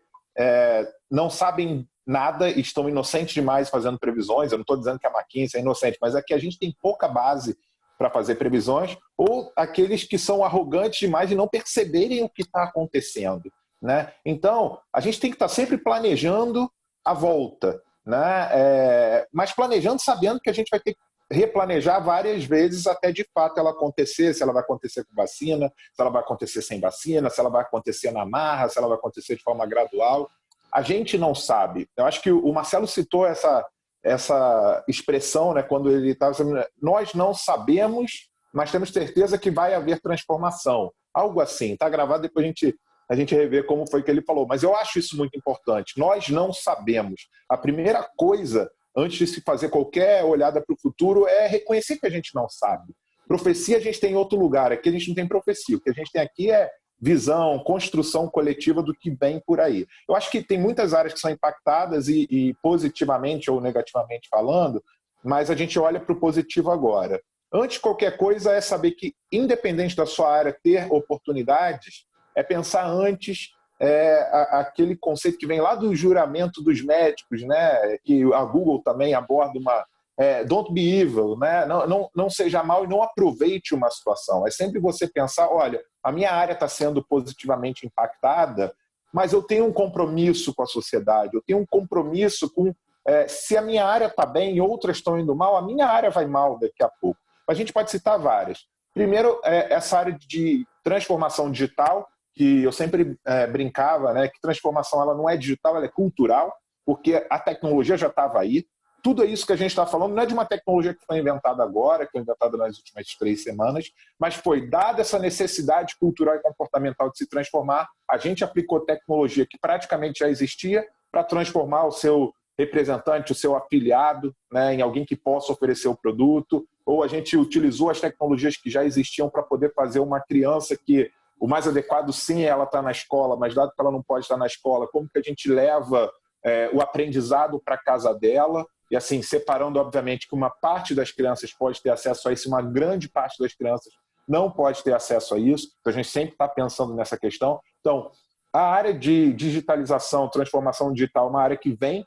não sabem nada e estão inocentes demais fazendo previsões. Eu não estou dizendo que a McKinsey é inocente, mas é que a gente tem pouca base para fazer previsões, ou aqueles que são arrogantes demais e não perceberem o que está acontecendo, né? Então, a gente tem que estar sempre planejando a volta, né? Mas planejando sabendo que a gente vai ter que replanejar várias vezes até de fato ela acontecer, se ela vai acontecer com vacina, se ela vai acontecer sem vacina, se ela vai acontecer na marra, se ela vai acontecer de forma gradual. A gente não sabe. Eu acho que o Marcelo citou essa expressão, né, quando ele estava dizendo, nós não sabemos, mas temos certeza que vai haver transformação. Algo assim, está gravado, depois a gente revê como foi que ele falou. Mas eu acho isso muito importante. Nós não sabemos. A primeira coisa, antes de se fazer qualquer olhada para o futuro, é reconhecer que a gente não sabe. Profecia a gente tem em outro lugar, aqui a gente não tem profecia. O que a gente tem aqui é visão, construção coletiva do que vem por aí. Eu acho que tem muitas áreas que são impactadas e positivamente ou negativamente falando, mas a gente olha para o positivo agora. Antes de qualquer coisa é saber que, independente da sua área ter oportunidades, é pensar antes aquele conceito que vem lá do juramento dos médicos, né? Que a Google também aborda don't be evil, né? Não seja mal e não aproveite uma situação. É sempre você pensar, olha, a minha área está sendo positivamente impactada, mas eu tenho um compromisso com a sociedade, eu tenho um compromisso com... se a minha área está bem e outras estão indo mal, a minha área vai mal daqui a pouco. A gente pode citar várias. Primeiro, essa área de transformação digital, que eu sempre brincava, né, que transformação ela não é digital, ela é cultural, porque a tecnologia já estava aí. Tudo isso que a gente está falando não é de uma tecnologia que foi inventada agora, que foi inventada nas últimas 3 semanas, mas foi dada essa necessidade cultural e comportamental de se transformar, a gente aplicou tecnologia que praticamente já existia para transformar o seu representante, o seu afiliado, né, em alguém que possa oferecer o produto, ou a gente utilizou as tecnologias que já existiam para poder fazer uma criança que o mais adequado, sim, ela está na escola, mas dado que ela não pode estar na escola, como que a gente leva o aprendizado para a casa dela? E assim, separando, obviamente, que uma parte das crianças pode ter acesso a isso, uma grande parte das crianças não pode ter acesso a isso. Então, a gente sempre está pensando nessa questão. Então, a área de digitalização, transformação digital, é uma área que vem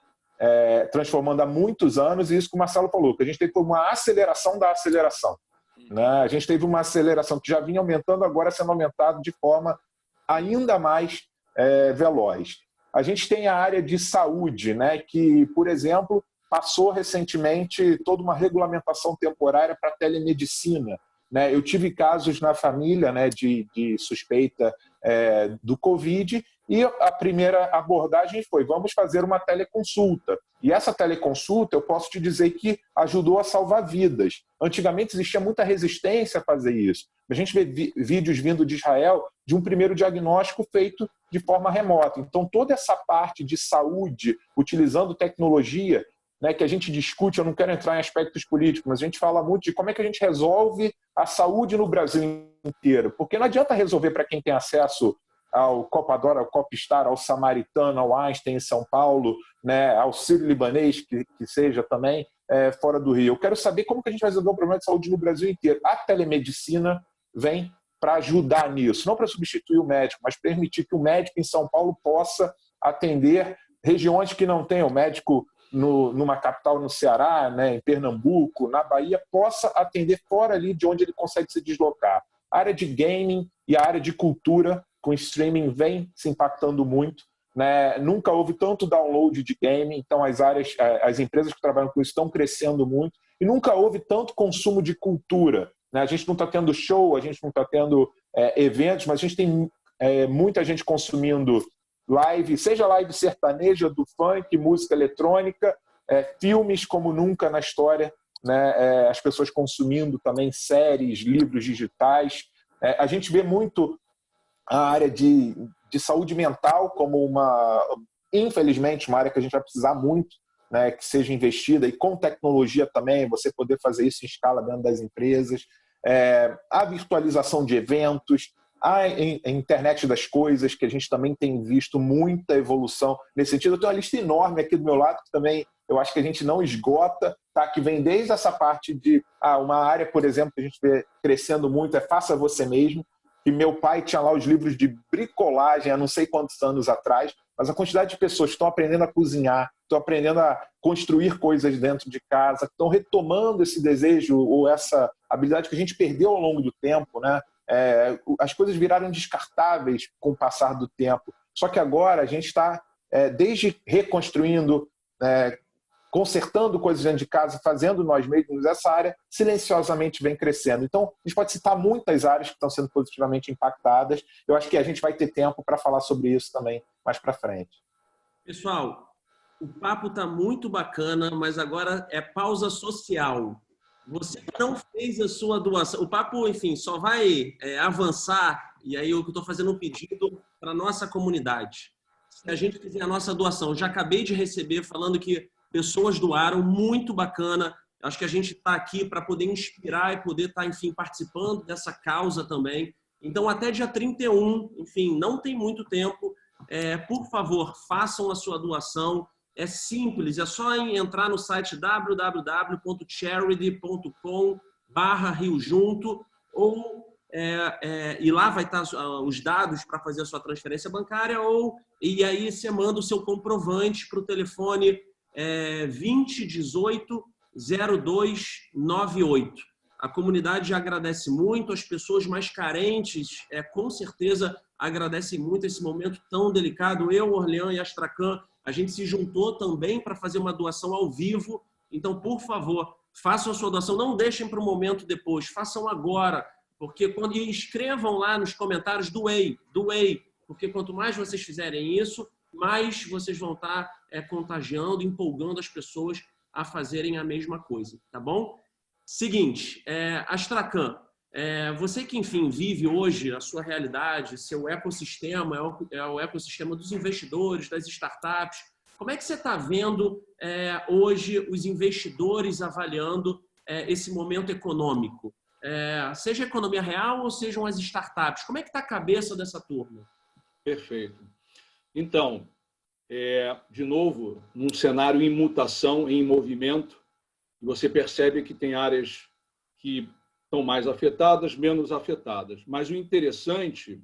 transformando há muitos anos, e isso que o Marcelo falou, que a gente teve uma aceleração da aceleração. Né? A gente teve uma aceleração que já vinha aumentando, agora sendo aumentado de forma ainda mais veloz. A gente tem a área de saúde, né, que, por exemplo, passou recentemente toda uma regulamentação temporária para telemedicina. Né? Eu tive casos na família, né, de suspeita do Covid, e a primeira abordagem foi: vamos fazer uma teleconsulta. E essa teleconsulta, eu posso te dizer que ajudou a salvar vidas. Antigamente existia muita resistência a fazer isso. A gente vê vídeos vindo de Israel de um primeiro diagnóstico feito de forma remota. Então, toda essa parte de saúde, utilizando tecnologia, né, que a gente discute, eu não quero entrar em aspectos políticos, mas a gente fala muito de como é que a gente resolve a saúde no Brasil inteiro. Porque não adianta resolver para quem tem acesso ao Copadora, ao Copstar, ao Samaritano, ao Einstein em São Paulo, né, ao Sírio-Libanês, que seja também fora do Rio. Eu quero saber como que a gente vai resolver o problema de saúde no Brasil inteiro. A telemedicina vem para ajudar nisso, não para substituir o médico, mas permitir que o médico em São Paulo possa atender regiões que não têm o médico numa capital no Ceará, né, em Pernambuco, na Bahia, possa atender fora ali de onde ele consegue se deslocar. A área de gaming e a área de cultura com streaming vem se impactando muito, né? Nunca houve tanto download de game, então as empresas que trabalham com isso estão crescendo muito, e nunca houve tanto consumo de cultura, né? A gente não está tendo show, a gente não está tendo eventos, mas a gente tem muita gente consumindo live, seja live sertaneja, do funk, música eletrônica, filmes como nunca na história, né? As pessoas consumindo também séries, livros digitais. A gente vê muito a área de saúde mental como infelizmente, uma área que a gente vai precisar muito, né, que seja investida, e com tecnologia também, você poder fazer isso em escala dentro das empresas. A virtualização de eventos, a internet das coisas, que a gente também tem visto muita evolução nesse sentido. Eu tenho uma lista enorme aqui do meu lado, que também eu acho que a gente não esgota, tá? Que vem desde essa parte de uma área, por exemplo, que a gente vê crescendo muito, faça você mesmo, que meu pai tinha lá os livros de bricolagem há não sei quantos anos atrás, mas a quantidade de pessoas que estão aprendendo a cozinhar, estão aprendendo a construir coisas dentro de casa, estão retomando esse desejo ou essa habilidade que a gente perdeu ao longo do tempo, né? As coisas viraram descartáveis com o passar do tempo. Só que agora a gente está, desde reconstruindo, consertando coisas dentro de casa, fazendo nós mesmos, essa área silenciosamente vem crescendo. Então, a gente pode citar muitas áreas que estão sendo positivamente impactadas. Eu acho que a gente vai ter tempo para falar sobre isso também mais para frente.
Pessoal, o papo está muito bacana, mas agora é pausa social. Você não fez a sua doação. O papo, enfim, só vai avançar, e aí eu estou fazendo um pedido para a nossa comunidade. Se a gente fizer a nossa doação, já acabei de receber falando que pessoas doaram, muito bacana. Acho que a gente está aqui para poder inspirar e poder estar, enfim, participando dessa causa também. Então, até dia 31, enfim, não tem muito tempo. Por favor, façam a sua doação. É simples, é só entrar no site www.charity.com/Rio Junto e lá vai estar os dados para fazer a sua transferência bancária, e aí você manda o seu comprovante para o telefone 2018-0298. A comunidade agradece muito, as pessoas mais carentes com certeza agradecem muito esse momento tão delicado. Eu, Orlean e Astracan, a gente se juntou também para fazer uma doação ao vivo. Então, por favor, façam a sua doação, não deixem para o momento depois, façam agora, porque quando escrevam lá nos comentários, doei, porque quanto mais vocês fizerem isso, mais vocês vão estar contagiando, empolgando as pessoas a fazerem a mesma coisa, tá bom? Seguinte, Astracan, você que, enfim, vive hoje a sua realidade, seu ecossistema é o ecossistema dos investidores, das startups. Como é que você está vendo hoje os investidores avaliando esse momento econômico? Seja a economia real ou sejam as startups. Como é que está a cabeça dessa turma?
Perfeito. Então, de novo, num cenário em mutação, em movimento, você percebe que tem áreas que estão mais afetadas, menos afetadas. Mas o interessante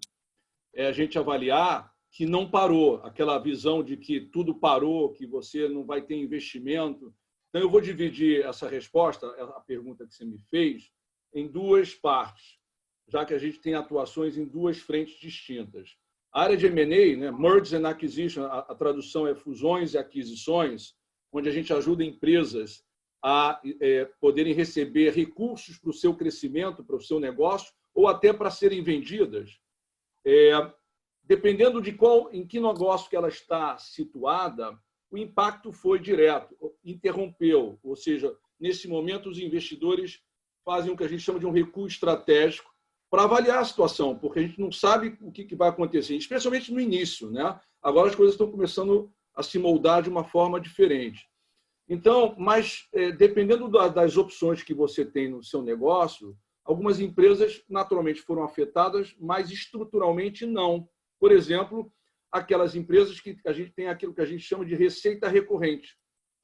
é a gente avaliar que não parou, aquela visão de que tudo parou, que você não vai ter investimento. Então, eu vou dividir essa resposta, a pergunta que você me fez, em duas partes, já que a gente tem atuações em duas frentes distintas. A área de M&A, né, Mergers and Acquisition, a tradução é fusões e aquisições, onde a gente ajuda empresas a poderem receber recursos para o seu crescimento, para o seu negócio, ou até para serem vendidas. Dependendo de em que negócio que ela está situada, o impacto foi direto, interrompeu. Ou seja, nesse momento, os investidores fazem o que a gente chama de um recuo estratégico para avaliar a situação, porque a gente não sabe o que vai acontecer, especialmente no início, né? Agora as coisas estão começando a se moldar de uma forma diferente. Então, mas dependendo das opções que você tem no seu negócio, algumas empresas naturalmente foram afetadas, mas estruturalmente não. Por exemplo, aquelas empresas que a gente tem aquilo que a gente chama de receita recorrente.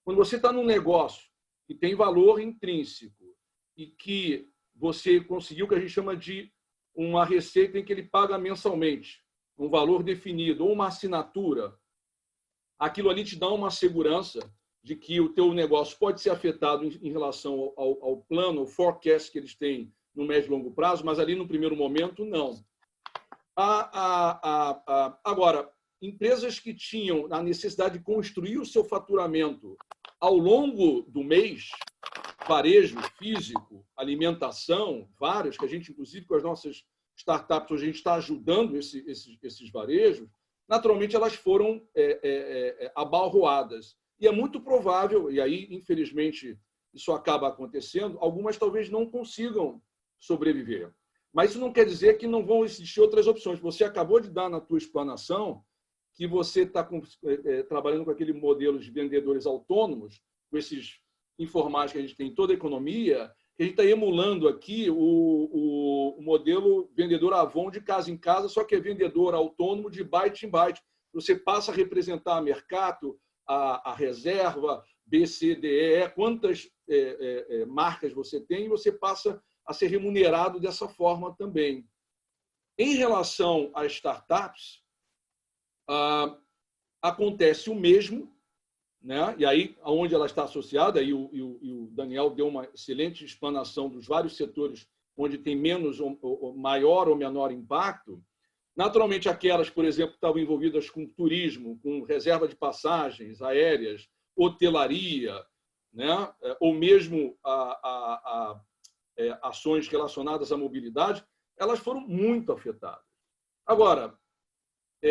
Quando você está num negócio que tem valor intrínseco e que você conseguiu o que a gente chama de uma receita em que ele paga mensalmente, um valor definido, ou uma assinatura, aquilo ali te dá uma segurança de que o teu negócio pode ser afetado em relação ao plano, ao forecast que eles têm no médio e longo prazo, mas ali no primeiro momento, não. Agora, empresas que tinham a necessidade de construir o seu faturamento ao longo do mês, varejo físico, alimentação, vários, que a gente, inclusive, com as nossas startups, hoje a gente está ajudando esses varejos, naturalmente elas foram abalroadas. E é muito provável, e aí, infelizmente, isso acaba acontecendo, algumas talvez não consigam sobreviver. Mas isso não quer dizer que não vão existir outras opções. Você acabou de dar na tua explanação que você está trabalhando com aquele modelo de vendedores autônomos, com esses informais que a gente tem em toda a economia, que a gente está emulando aqui o modelo vendedor Avon de casa em casa, só que é vendedor autônomo de byte em byte. Você passa a representar a mercado, a reserva, B, C, D, E, quantas marcas você tem, e você passa a ser remunerado dessa forma também. Em relação às startups, acontece o mesmo, né? E aí, onde ela está associada, e o Daniel deu uma excelente explanação dos vários setores onde tem menos, ou maior ou menor impacto. Naturalmente, aquelas, por exemplo, que estavam envolvidas com turismo, com reserva de passagens aéreas, hotelaria, né? Ou mesmo ações relacionadas à mobilidade, elas foram muito afetadas. Agora,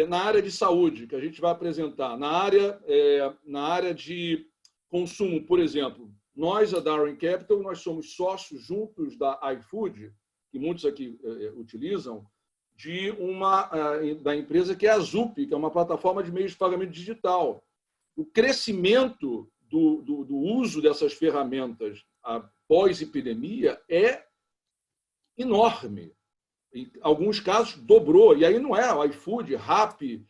na área de saúde, que a gente vai apresentar, na área de consumo, por exemplo, nós, a Darwin Capital, nós somos sócios juntos da iFood, que muitos aqui utilizam, da empresa que é a Zup, que é uma plataforma de meios de pagamento digital. O crescimento do uso dessas ferramentas após epidemia é enorme. Em alguns casos, dobrou. E aí não é o iFood, Rappi,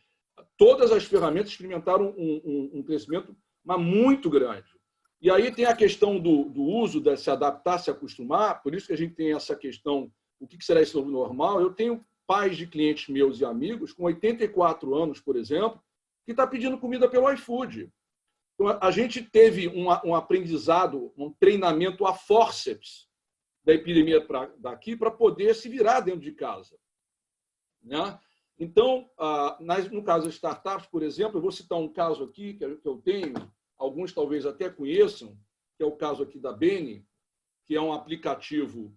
todas as ferramentas experimentaram um crescimento mas muito grande. E aí tem a questão do uso, de se adaptar, se acostumar, por isso que a gente tem essa questão, o que será esse novo normal. Eu tenho pais de clientes meus e amigos, com 84 anos, por exemplo, que está pedindo comida pelo iFood. Então, a gente teve um aprendizado, um treinamento a forceps da epidemia daqui para poder se virar dentro de casa, né? Então, no caso das startups, por exemplo, eu vou citar um caso aqui que eu tenho, alguns talvez até conheçam, que é o caso aqui da Beni, que é um aplicativo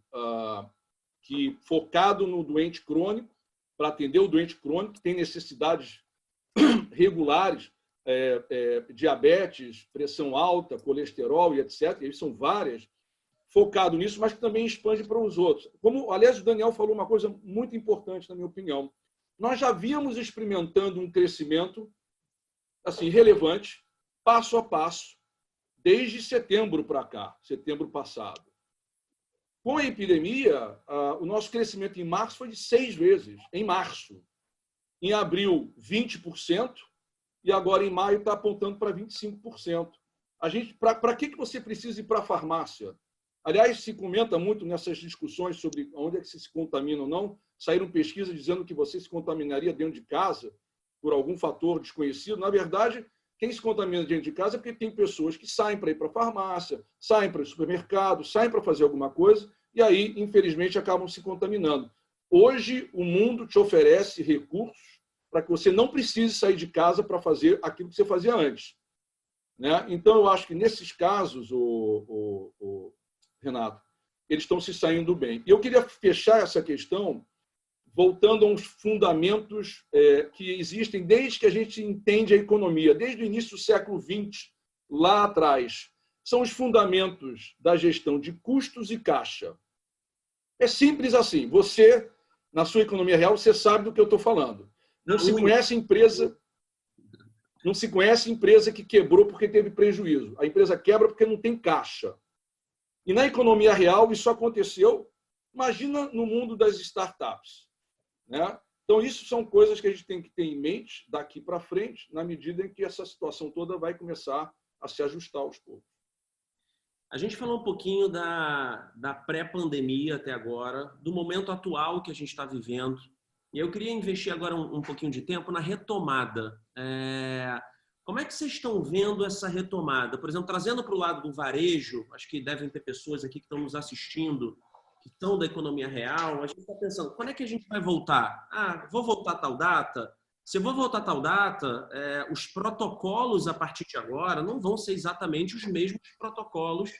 que focado no doente crônico, para atender o doente crônico que tem necessidades regulares, diabetes, pressão alta, colesterol e etc. E são várias, focado nisso, mas que também expande para os outros. Como, aliás, o Daniel falou uma coisa muito importante, na minha opinião. Nós já víamos experimentando um crescimento assim, relevante, passo a passo, desde setembro para cá, setembro passado. Com a epidemia, o nosso crescimento em março foi de 6 vezes, em março. Em abril, 20%, e agora em maio está apontando para 25%. Para que você precisa ir para a farmácia? Aliás, se comenta muito nessas discussões sobre onde é que se contamina ou não. Saíram pesquisas dizendo que você se contaminaria dentro de casa por algum fator desconhecido. Na verdade, quem se contamina dentro de casa é porque tem pessoas que saem para ir para a farmácia, saem para o supermercado, saem para fazer alguma coisa e aí, infelizmente, acabam se contaminando. Hoje, o mundo te oferece recursos para que você não precise sair de casa para fazer aquilo que você fazia antes, né? Então, eu acho que nesses casos, Renato, eles estão se saindo bem. E eu queria fechar essa questão voltando a uns fundamentos que existem desde que a gente entende a economia, desde o início do século XX, lá atrás. São os fundamentos da gestão de custos e caixa. É simples assim. Você, na sua economia real, você sabe do que eu estou falando. Não se conhece empresa que quebrou porque teve prejuízo. A empresa quebra porque não tem caixa. E na economia real isso aconteceu. Imagina no mundo das startups, né? Então, isso são coisas que a gente tem que ter em mente daqui para frente, na medida em que essa situação toda vai começar a se ajustar aos poucos.
A gente falou um pouquinho da pré-pandemia até agora, do momento atual que a gente está vivendo. E eu queria investir agora um pouquinho de tempo na retomada. Como é que vocês estão vendo essa retomada? Por exemplo, trazendo para o lado do varejo, acho que devem ter pessoas aqui que estão nos assistindo, que estão da economia real. A gente está pensando, quando é que a gente vai voltar? Vou voltar a tal data? Se eu vou voltar a tal data, os protocolos a partir de agora não vão ser exatamente os mesmos protocolos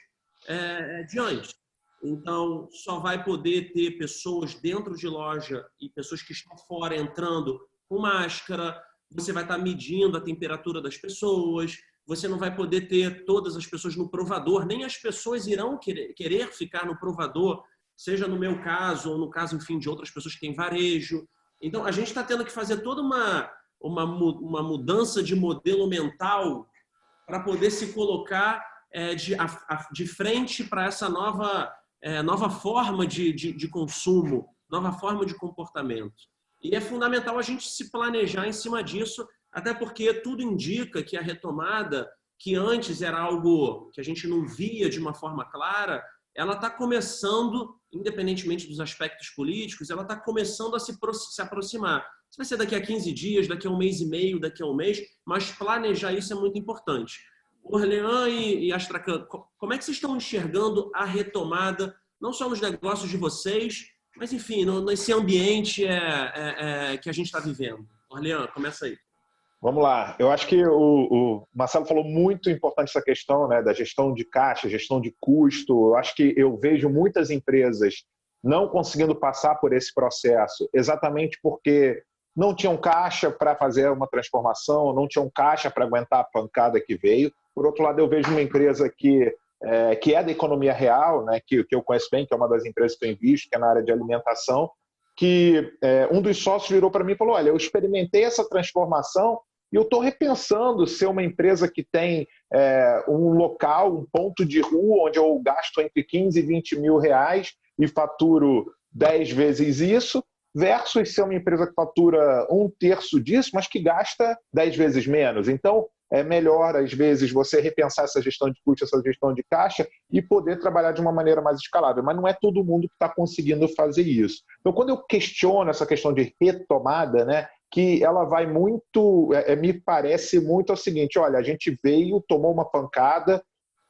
de antes. Então, só vai poder ter pessoas dentro de loja e pessoas que estão fora entrando com máscara. Você vai estar medindo a temperatura das pessoas. Você não vai poder ter todas as pessoas no provador. Nem as pessoas irão querer ficar no provador, seja no meu caso ou no caso, enfim, de outras pessoas que têm varejo. Então, a gente está tendo que fazer toda uma mudança de modelo mental para poder se colocar de frente para essa nova forma de consumo, nova forma de comportamento. E é fundamental a gente se planejar em cima disso, até porque tudo indica que a retomada, que antes era algo que a gente não via de uma forma clara, ela está começando, independentemente dos aspectos políticos, ela está começando a se aproximar. Isso vai ser daqui a 15 dias, daqui a um mês e meio, daqui a um mês, mas planejar isso é muito importante. Orlean e Astracan, como é que vocês estão enxergando a retomada, não só nos negócios de vocês, mas, enfim, nesse ambiente que a gente está vivendo? Orlean, começa aí.
Vamos lá. Eu acho que o Marcelo falou muito importante essa questão, né, da gestão de caixa, gestão de custo. Eu acho que eu vejo muitas empresas não conseguindo passar por esse processo exatamente porque não tinham caixa para fazer uma transformação, não tinham caixa para aguentar a pancada que veio. Por outro lado, eu vejo uma empresa que é da economia real, né, que eu conheço bem, que é uma das empresas que eu invisto, que é na área de alimentação, que um dos sócios virou para mim e falou, olha, eu experimentei essa transformação e eu estou repensando ser uma empresa que tem um local, um ponto de rua, onde eu gasto entre 15 e 20 mil reais e faturo 10 vezes isso, versus ser uma empresa que fatura 1/3 disso, mas que gasta 10 vezes menos. Então, é melhor, às vezes, você repensar essa gestão de custo, essa gestão de caixa e poder trabalhar de uma maneira mais escalável. Mas não é todo mundo que está conseguindo fazer isso. Então, quando eu questiono essa questão de retomada, né, que ela vai muito, me parece muito o seguinte, olha, a gente veio, tomou uma pancada,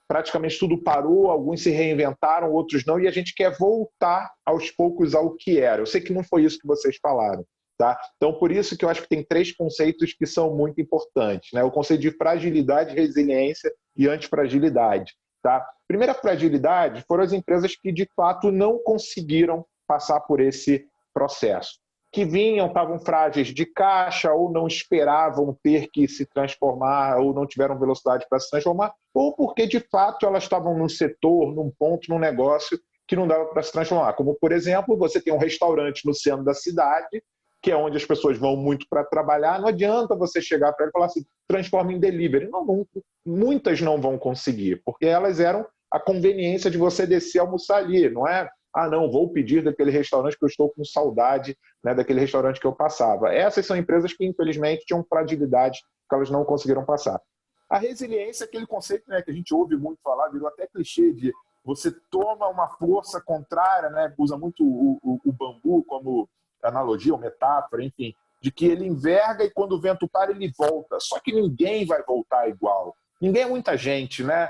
praticamente tudo parou, alguns se reinventaram, outros não, e a gente quer voltar aos poucos ao que era. Eu sei que não foi isso que vocês falaram. Tá? Então, por isso que eu acho que tem 3 conceitos que são muito importantes, né? O conceito de fragilidade, resiliência e antifragilidade. Tá? Primeira fragilidade foram as empresas que, de fato, não conseguiram passar por esse processo. Que vinham, estavam frágeis de caixa, ou não esperavam ter que se transformar, ou não tiveram velocidade para se transformar, ou porque, de fato, elas estavam num setor, num ponto, num negócio que não dava para se transformar. Como, por exemplo, você tem um restaurante no centro da cidade, que é onde as pessoas vão muito para trabalhar, não adianta você chegar para ela e falar assim, transforma em delivery. Não, muitas não vão conseguir, porque elas eram a conveniência de você descer e almoçar ali, não é? Não, vou pedir daquele restaurante que eu estou com saudade, né, daquele restaurante que eu passava. Essas são empresas que, infelizmente, tinham fragilidade que elas não conseguiram passar. A resiliência é aquele conceito, né, que a gente ouve muito falar, virou até clichê de você toma uma força contrária, né, usa muito o bambu como analogia ou metáfora, enfim, de que ele enverga e quando o vento para ele volta. Só que ninguém vai voltar igual. Ninguém é muita gente, né?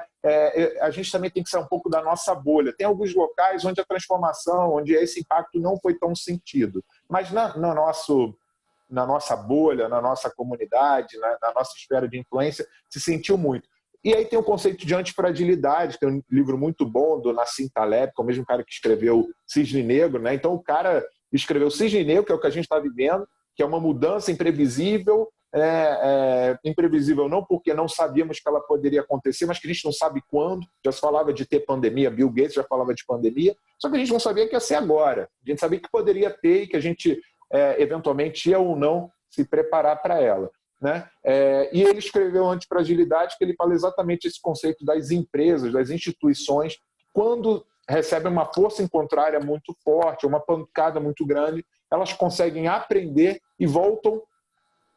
A gente também tem que sair um pouco da nossa bolha. Tem alguns locais onde a transformação, onde esse impacto não foi tão sentido. Mas na nossa bolha, na nossa comunidade, na nossa esfera de influência, se sentiu muito. E aí tem o conceito de antifragilidade, tem um livro muito bom do Nassim Taleb, que é o mesmo cara que escreveu Cisne Negro, né? Então o cara escreveu Cisne Negro, que é o que a gente está vivendo, que é uma mudança imprevisível, imprevisível não porque não sabíamos que ela poderia acontecer, mas que a gente não sabe quando. Já se falava de ter pandemia, Bill Gates já falava de pandemia, só que a gente não sabia que ia ser agora. A gente sabia que poderia ter e que a gente eventualmente ia ou não se preparar para ela. Né? E ele escreveu Antifragilidade, que ele fala exatamente esse conceito das empresas, das instituições, quando recebem uma força contrária muito forte, uma pancada muito grande, elas conseguem aprender e voltam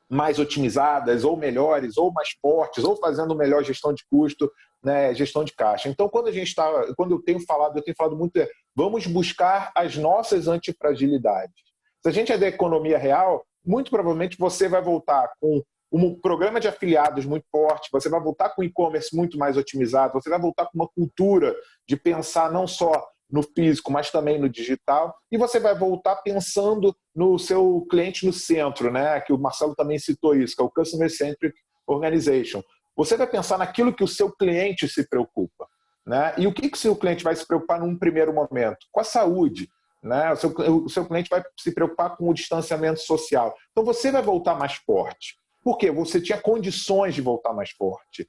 mais otimizadas, ou melhores, ou mais fortes, ou fazendo melhor gestão de custo, né, gestão de caixa. Então, quando eu tenho falado muito, vamos buscar as nossas antifragilidades. Se a gente é da economia real, muito provavelmente você vai voltar com um programa de afiliados muito forte, você vai voltar com e-commerce muito mais otimizado, você vai voltar com uma cultura de pensar não só no físico, mas também no digital, e você vai voltar pensando no seu cliente no centro, né? Que o Marcelo também citou isso, que é o Customer Centric Organization. Você vai pensar naquilo que o seu cliente se preocupa, né? E o que o seu cliente vai se preocupar num primeiro momento? Com a saúde, né? O seu cliente vai se preocupar com o distanciamento social. Então você vai voltar mais forte. Por quê? Você tinha condições de voltar mais forte.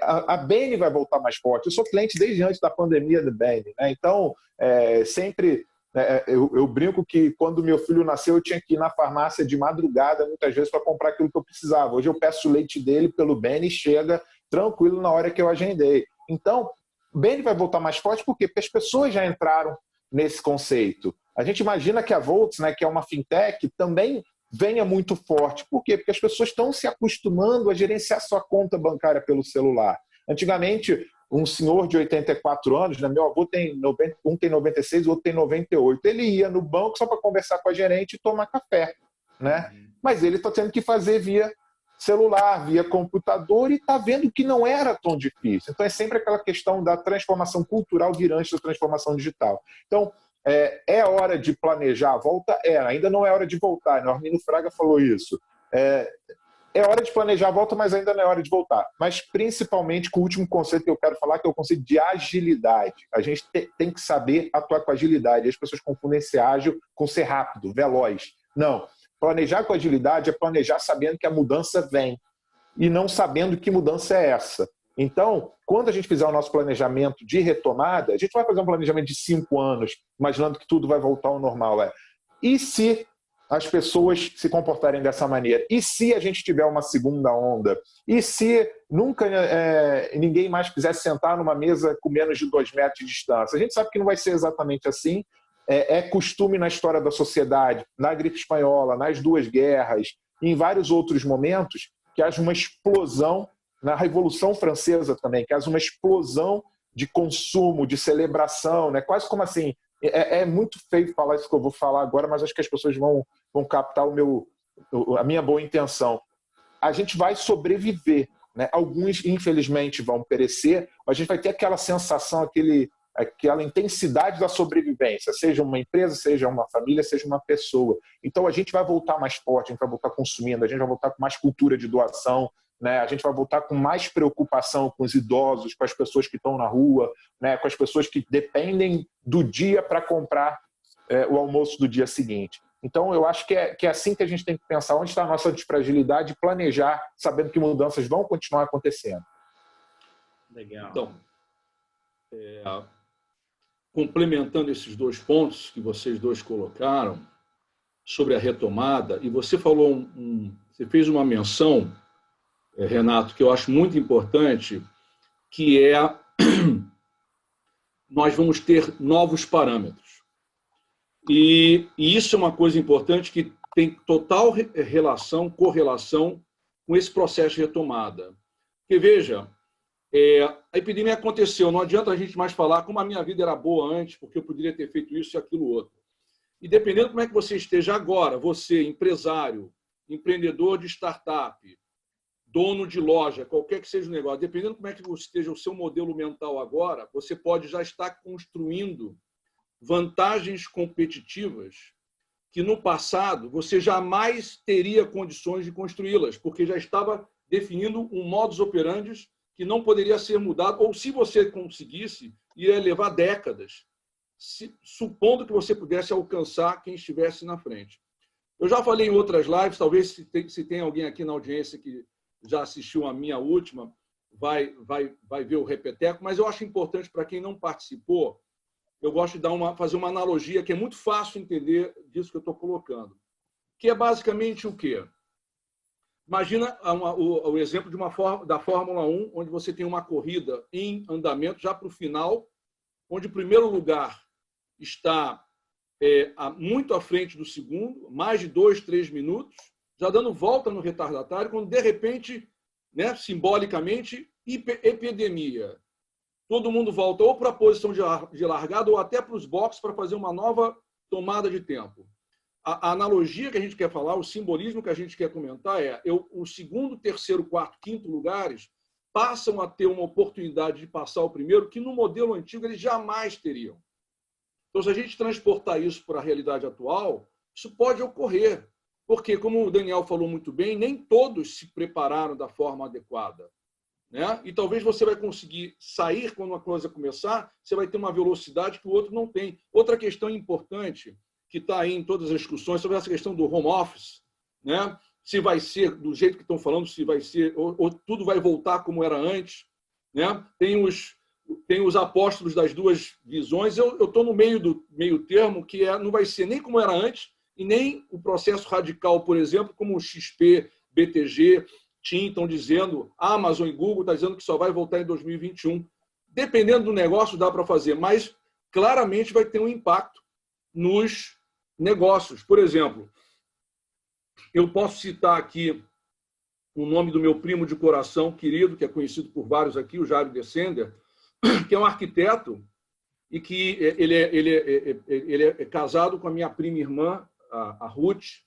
A Bain vai voltar mais forte. Eu sou cliente desde antes da pandemia da Bain, né? Então, sempre eu brinco que quando meu filho nasceu eu tinha que ir na farmácia de madrugada muitas vezes para comprar aquilo que eu precisava. Hoje eu peço o leite dele pelo Bain e chega tranquilo na hora que eu agendei. Então, Bain vai voltar mais forte por quê? Porque as pessoas já entraram nesse conceito. A gente imagina que a Volts, né, que é uma fintech, também venha muito forte. Por quê? Porque as pessoas estão se acostumando a gerenciar sua conta bancária pelo celular. Antigamente, um senhor de 84 anos, né, meu avô tem 90, um tem 96, o outro tem 98, ele ia no banco só para conversar com a gerente e tomar café, né? Mas ele está tendo que fazer via celular, via computador, e está vendo que não era tão difícil. Então é sempre aquela questão da transformação cultural virante da transformação digital. Então, é hora de planejar a volta? Ainda não é hora de voltar, né? O Armino Fraga falou isso. É hora de planejar a volta, mas ainda não é hora de voltar. Mas principalmente com o último conceito que eu quero falar, que é o conceito de agilidade. A gente tem que saber atuar com agilidade. As pessoas confundem ser ágil com ser rápido, veloz. Não. Planejar com agilidade é planejar sabendo que a mudança vem e não sabendo que mudança é essa. Então, quando a gente fizer o nosso planejamento de retomada, a gente vai fazer um planejamento de 5 anos, imaginando que tudo vai voltar ao normal. E se as pessoas se comportarem dessa maneira? E se a gente tiver uma segunda onda? E se nunca ninguém mais quiser sentar numa mesa com menos de 2 metros de distância? A gente sabe que não vai ser exatamente assim. É costume na história da sociedade, na gripe espanhola, nas 2 guerras, e em vários outros momentos, que haja uma explosão, na Revolução Francesa também, que haja uma explosão de consumo, de celebração, né? Quase como assim, é muito feio falar isso que eu vou falar agora, mas acho que as pessoas vão captar a minha boa intenção. A gente vai sobreviver, né? Alguns, infelizmente, vão perecer, mas a gente vai ter aquela sensação, aquela intensidade da sobrevivência, seja uma empresa, seja uma família, seja uma pessoa. Então a gente vai voltar mais forte, a gente vai voltar consumindo, a gente vai voltar com mais cultura de doação, né? A gente vai voltar com mais preocupação com os idosos, com as pessoas que estão na rua, né? Com as pessoas que dependem do dia para comprar o almoço do dia seguinte. Então eu acho que é assim que a gente tem que pensar onde está a nossa fragilidade e planejar, sabendo que mudanças vão continuar acontecendo.
Legal. Então, complementando esses 2 pontos que vocês 2 colocaram sobre a retomada, e você falou você fez uma menção, Renato, que eu acho muito importante, que nós vamos ter novos parâmetros. E isso é uma coisa importante que tem total correlação com esse processo de retomada. Porque, veja, a epidemia aconteceu, não adianta a gente mais falar como a minha vida era boa antes, porque eu poderia ter feito isso e aquilo outro. E dependendo como é que você esteja agora, você, empresário, empreendedor de startup, dono de loja, qualquer que seja o negócio, dependendo como é que esteja o seu modelo mental agora, você pode já estar construindo vantagens competitivas que no passado você jamais teria condições de construí-las, porque já estava definindo um modus operandi que não poderia ser mudado, ou se você conseguisse, ia levar décadas, supondo que você pudesse alcançar quem estivesse na frente. Eu já falei em outras lives, talvez se tem alguém aqui na audiência que já assistiu a minha última, vai ver o repeteco, mas eu acho importante para quem não participou, eu gosto de fazer uma analogia que é muito fácil entender disso que eu estou colocando, que é basicamente o quê? Imagina o exemplo da Fórmula 1, onde você tem uma corrida em andamento já para o final, onde o primeiro lugar está muito à frente do segundo, mais de 2, 3 minutos, já dando volta no retardatário, quando, de repente, né, simbolicamente, epidemia. Todo mundo volta ou para a posição de largada ou até para os boxes para fazer uma nova tomada de tempo. A analogia que a gente quer falar, o simbolismo que a gente quer comentar o segundo, terceiro, quarto, quinto lugares passam a ter uma oportunidade de passar o primeiro que no modelo antigo eles jamais teriam. Então, se a gente transportar isso para a realidade atual, isso pode ocorrer. Porque, como o Daniel falou muito bem, nem todos se prepararam da forma adequada, né? E talvez você vai conseguir sair quando uma coisa começar, você vai ter uma velocidade que o outro não tem. Outra questão importante que está aí em todas as discussões sobre essa questão do home office, né? Se vai ser do jeito que estão falando, se vai ser, ou tudo vai voltar como era antes, né? Tem os apóstolos das duas visões. Eu estou no meio termo, que não vai ser nem como era antes, e nem o processo radical, por exemplo, como o XP, BTG, TIM estão dizendo, a Amazon e Google estão dizendo que só vai voltar em 2021. Dependendo do negócio, dá para fazer, mas claramente vai ter um impacto nos negócios. Por exemplo, eu posso citar aqui o nome do meu primo de coração querido, que é conhecido por vários aqui, o Jairo Descender, que é um arquiteto e que ele é casado com a minha prima irmã, a Ruth,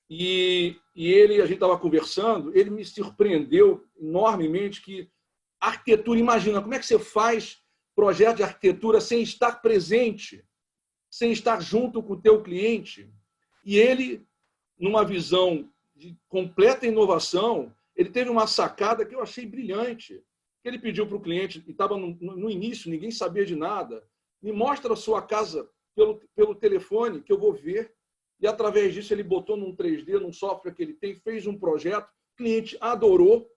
e a gente estava conversando, ele me surpreendeu enormemente que arquitetura, imagina, como é que você faz projeto de arquitetura sem estar presente, sem estar junto com o teu cliente? E ele, numa visão de completa inovação, ele teve uma sacada que eu achei brilhante. Ele pediu para o cliente, e estava no início, ninguém sabia de nada, me mostra a sua casa pelo telefone, que eu vou ver. E, através disso, ele botou num 3D, num software que ele tem, fez um projeto, o cliente adorou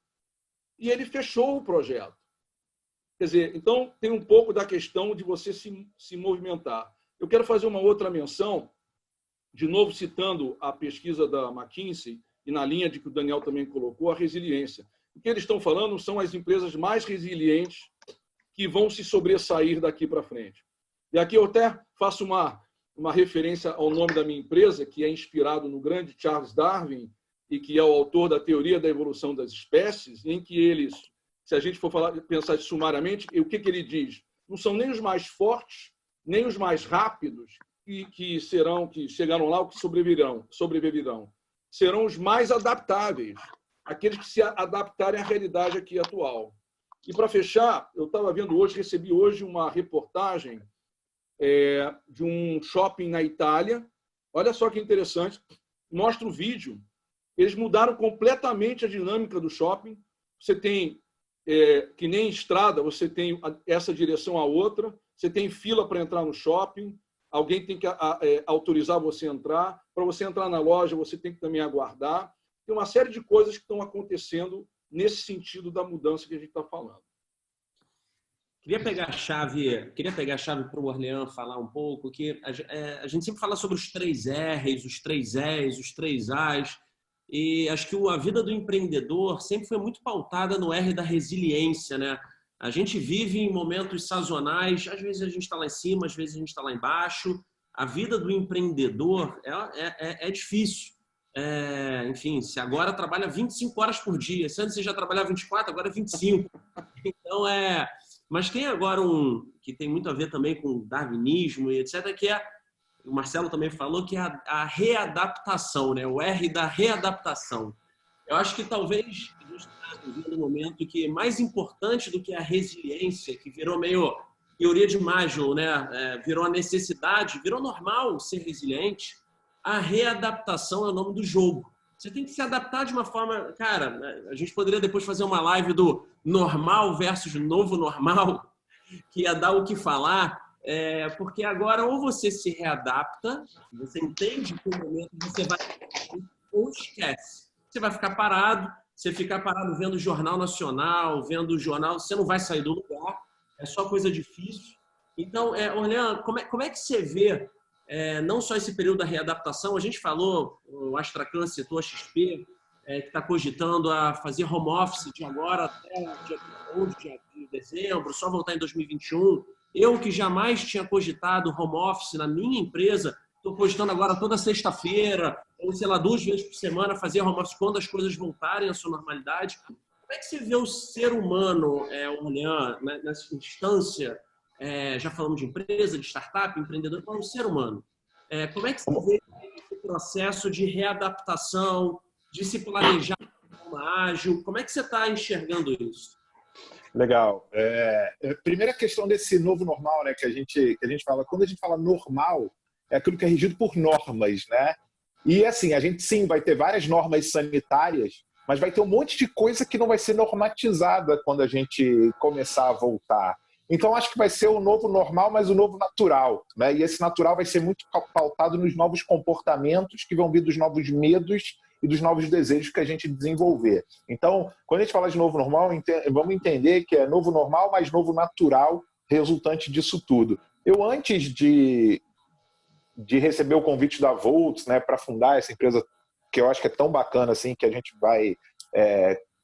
e ele fechou o projeto. Quer dizer, então, tem um pouco da questão de você se movimentar. Eu quero fazer uma outra menção, de novo citando a pesquisa da McKinsey, e na linha de que o Daniel também colocou, a resiliência. O que eles estão falando são as empresas mais resilientes que vão se sobressair daqui para frente. E aqui eu até faço uma referência ao nome da minha empresa, que é inspirado no grande Charles Darwin e que é o autor da teoria da evolução das espécies, em que eles, se a gente for pensar sumariamente, o que ele diz? Não são nem os mais fortes, nem os mais rápidos que chegaram lá ou que sobreviverão. Serão os mais adaptáveis, aqueles que se adaptarem à realidade aqui atual. E, para fechar, eu recebi hoje uma reportagem de um shopping na Itália. Olha só que interessante. Mostra o vídeo. Eles mudaram completamente a dinâmica do shopping. Você tem, que nem estrada, você tem essa direção a outra. Você tem fila para entrar no shopping. Alguém tem que autorizar você a entrar. Para você entrar na loja, você tem que também aguardar. Tem uma série de coisas que estão acontecendo nesse sentido da mudança que a gente está falando.
Queria pegar a chave para o Orlean falar um pouco, que a gente sempre fala sobre os 3 R's, os 3 E's, os 3 A's, e acho que a vida do empreendedor sempre foi muito pautada no R da resiliência, né? A gente vive em momentos sazonais, às vezes a gente está lá em cima, às vezes a gente está lá embaixo. A vida do empreendedor é difícil. Enfim, se agora trabalha 25 horas por dia, se antes você já trabalhava 24, agora é 25. Então, mas tem agora que tem muito a ver também com darwinismo e etc., que o Marcelo também falou, que é a readaptação, né? O R da readaptação. Eu acho que talvez a gente está vivendo um momento que é mais importante do que a resiliência, que virou meio teoria de Maslow, né? Virou a necessidade, virou normal ser resiliente. A readaptação é o nome do jogo. Você tem que se adaptar de uma forma... Cara, a gente poderia depois fazer uma live do normal versus novo normal, que ia dar o que falar, porque agora ou você se readapta, você entende que o momento você vai... ou esquece. Você vai ficar parado, você ficar parado vendo o Jornal Nacional, vendo o jornal, você não vai sair do lugar, é só coisa difícil. Então, Orlean, como é que você vê não só esse período da readaptação? A gente falou, o Astracan citou a XP, que está cogitando a fazer home office de agora até dia 11 de dezembro, só voltar em 2021. Eu, que jamais tinha cogitado home office na minha empresa, estou postando agora toda sexta-feira, ou sei lá, 2 vezes por semana, fazer home office quando as coisas voltarem à sua normalidade. Como é que você vê o ser humano, Orlean, nessa instância? Já falamos de empresa, de startup, empreendedor, mas o ser humano. Como é que você vê esse processo de readaptação, de se planejar de forma ágil? Como é que você está enxergando isso?
Legal. Primeira questão desse novo normal, né, que a gente fala. Quando a gente fala normal, é aquilo que é regido por normas, né? E assim, a gente sim vai ter várias normas sanitárias, mas vai ter um monte de coisa que não vai ser normatizada quando a gente começar a voltar. Então, acho que vai ser o novo normal, mas o novo natural, né? E esse natural vai ser muito pautado nos novos comportamentos que vão vir dos novos medos e dos novos desejos que a gente desenvolver. Então, quando a gente fala de novo normal, vamos entender que é novo normal, mas novo natural, resultante disso tudo. Eu, antes de receber o convite da Volts, né, para fundar essa empresa, que eu acho que é tão bacana assim, que a gente vai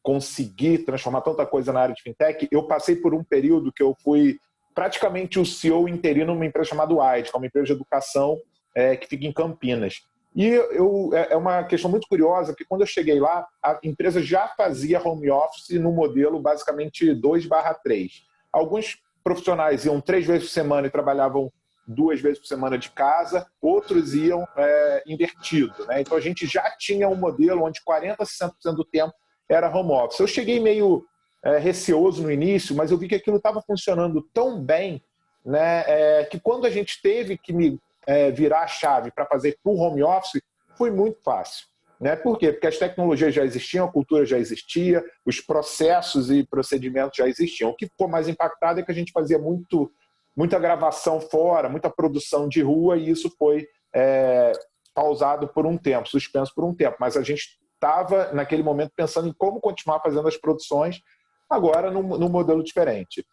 conseguir transformar tanta coisa na área de fintech, eu passei por um período que eu fui praticamente o CEO interino numa empresa chamada WIDE, que é uma empresa de educação que fica em Campinas. E é uma questão muito curiosa, porque quando eu cheguei lá, a empresa já fazia home office no modelo basicamente 2/3. Alguns profissionais iam 3 vezes por semana e trabalhavam 2 vezes por semana de casa, outros iam invertido, né? Então a gente já tinha um modelo onde 40% a 60% do tempo era home office. Eu cheguei meio receoso no início, mas eu vi que aquilo estava funcionando tão bem, né, que quando a gente teve que virar a chave para fazer para o home office, foi muito fácil. Né? Por quê? Porque as tecnologias já existiam, a cultura já existia, os processos e procedimentos já existiam. O que ficou mais impactado é que a gente fazia muita gravação fora, muita produção de rua, e isso foi pausado por um tempo, suspenso por um tempo. Mas a gente estava, naquele momento, pensando em como continuar fazendo as produções, agora num modelo diferente.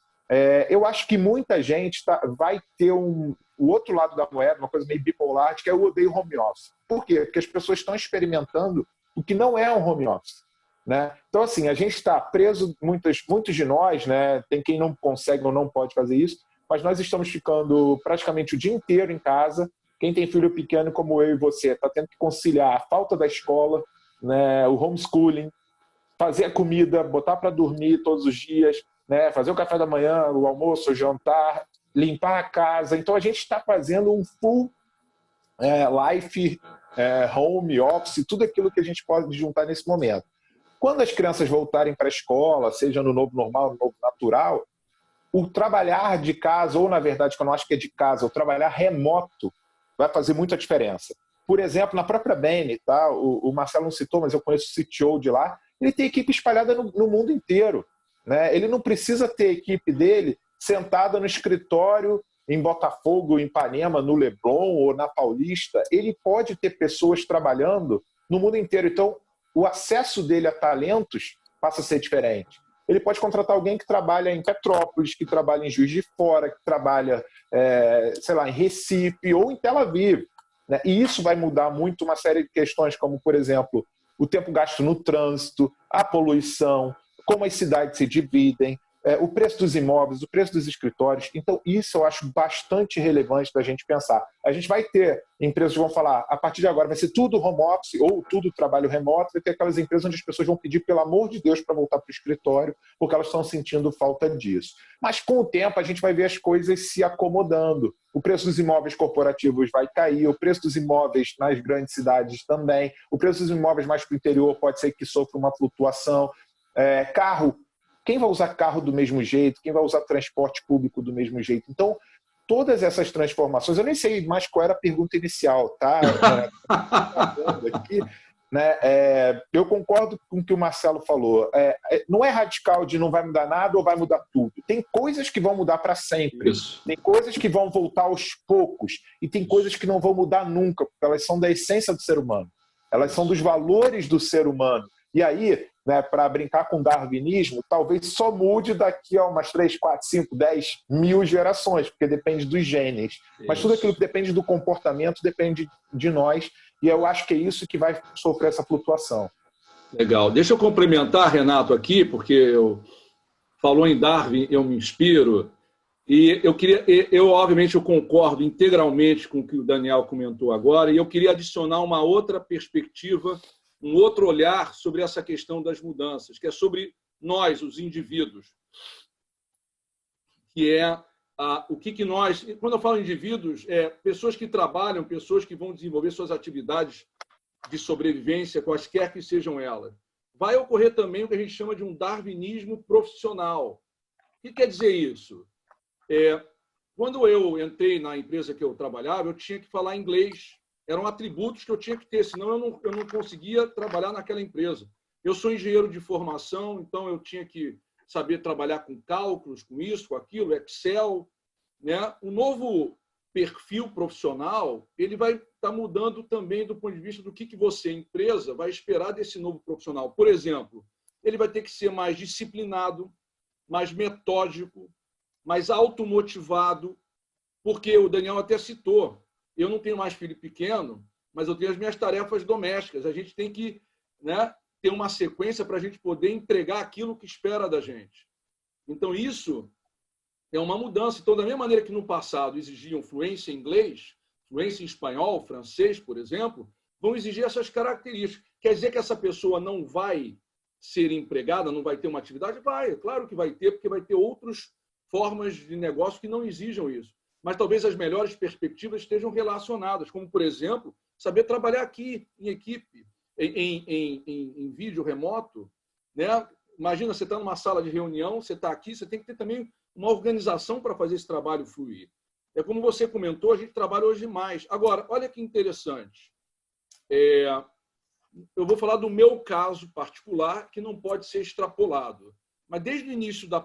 Eu acho que muita gente vai ter o outro lado da moeda, uma coisa meio bipolar, que é o odeio home office. Por quê? Porque as pessoas estão experimentando o que não é um home office. Né? Então, assim, a gente está preso, muitos de nós, né? Tem quem não consegue ou não pode fazer isso, mas nós estamos ficando praticamente o dia inteiro em casa. Quem tem filho pequeno como eu e você está tendo que conciliar a falta da escola, né? O homeschooling, fazer a comida, botar para dormir todos os dias, né? Fazer o café da manhã, o almoço, o jantar, limpar a casa. Então, a gente está fazendo um full life, home office, tudo aquilo que a gente pode juntar nesse momento. Quando as crianças voltarem para a escola, seja no novo normal, no novo natural, o trabalhar de casa, ou na verdade, que eu não acho que é de casa, o trabalhar remoto vai fazer muita diferença. Por exemplo, na própria Bene, tá? O Marcelo não citou, mas eu conheço o CTO de lá, ele tem equipe espalhada no mundo inteiro. Né? Ele não precisa ter a equipe dele sentada no escritório em Botafogo, em Ipanema, no Leblon ou na Paulista. Ele pode ter pessoas trabalhando no mundo inteiro. Então, o acesso dele a talentos passa a ser diferente. Ele pode contratar alguém que trabalha em Petrópolis, que trabalha em Juiz de Fora, que trabalha, sei lá, em Recife ou em Tel Aviv. Né? E isso vai mudar muito uma série de questões, como, por exemplo, o tempo gasto no trânsito, a poluição, como as cidades se dividem, o preço dos imóveis, o preço dos escritórios. Então, isso eu acho bastante relevante da gente pensar. A gente vai ter empresas que vão falar, a partir de agora vai ser tudo home office ou tudo trabalho remoto, vai ter aquelas empresas onde as pessoas vão pedir, pelo amor de Deus, para voltar para o escritório, porque elas estão sentindo falta disso. Mas, com o tempo, a gente vai ver as coisas se acomodando. O preço dos imóveis corporativos vai cair, o preço dos imóveis nas grandes cidades também, o preço dos imóveis mais para o interior pode ser que sofra uma flutuação. Carro, quem vai usar carro do mesmo jeito? Quem vai usar transporte público do mesmo jeito? Então, todas essas transformações, eu nem sei mais qual era a pergunta inicial, tá? Aqui, né? Eu concordo com o que o Marcelo falou. Não é radical de não vai mudar nada ou vai mudar tudo. Tem coisas que vão mudar para sempre. Isso. Tem coisas que vão voltar aos poucos. E tem coisas que não vão mudar nunca, porque elas são da essência do ser humano. Elas são dos valores do ser humano. E aí, né, para brincar com o darwinismo, talvez só mude daqui a umas 3, 4, 5, 10 mil gerações, porque depende dos genes. Isso. Mas tudo aquilo que depende do comportamento depende de nós, e eu acho que é isso que vai sofrer essa flutuação.
Legal. Deixa eu complementar, Renato, aqui, porque falou em Darwin, eu me inspiro. E eu obviamente eu concordo integralmente com o que o Daniel comentou agora, e eu queria adicionar uma outra perspectiva, um outro olhar sobre essa questão das mudanças, que é sobre nós, os indivíduos, que é o que nós, quando eu falo indivíduos, pessoas que trabalham, pessoas que vão desenvolver suas atividades de sobrevivência, quaisquer que sejam elas. Vai ocorrer também o que a gente chama de um darwinismo profissional. O que quer dizer isso? Quando eu entrei na empresa que eu trabalhava, eu tinha que falar inglês. Eram atributos que eu tinha que ter, senão eu não conseguia trabalhar naquela empresa. Eu sou engenheiro de formação, então eu tinha que saber trabalhar com cálculos, com isso, com aquilo, Excel, né? O novo perfil profissional, ele vai estar mudando também do ponto de vista do que você, empresa, vai esperar desse novo profissional. Por exemplo, ele vai ter que ser mais disciplinado, mais metódico, mais automotivado, porque o Daniel até citou, eu não tenho mais filho pequeno, mas eu tenho as minhas tarefas domésticas. A gente tem que, né, ter uma sequência para a gente poder entregar aquilo que espera da gente. Então, isso é uma mudança. Então, da mesma maneira que no passado exigiam fluência em inglês, fluência em espanhol, francês, por exemplo, vão exigir essas características. Quer dizer que essa pessoa não vai ser empregada, não vai ter uma atividade? Vai, claro que vai ter, porque vai ter outras formas de negócio que não exijam isso. Mas talvez as melhores perspectivas estejam relacionadas, como, por exemplo, saber trabalhar aqui em equipe, em vídeo remoto, né? Imagina, você está numa sala de reunião, você está aqui, você tem que ter também uma organização para fazer esse trabalho fluir. É como você comentou, a gente trabalha hoje mais. Agora, olha que interessante. Eu vou falar do meu caso particular, que não pode ser extrapolado. Mas desde o início da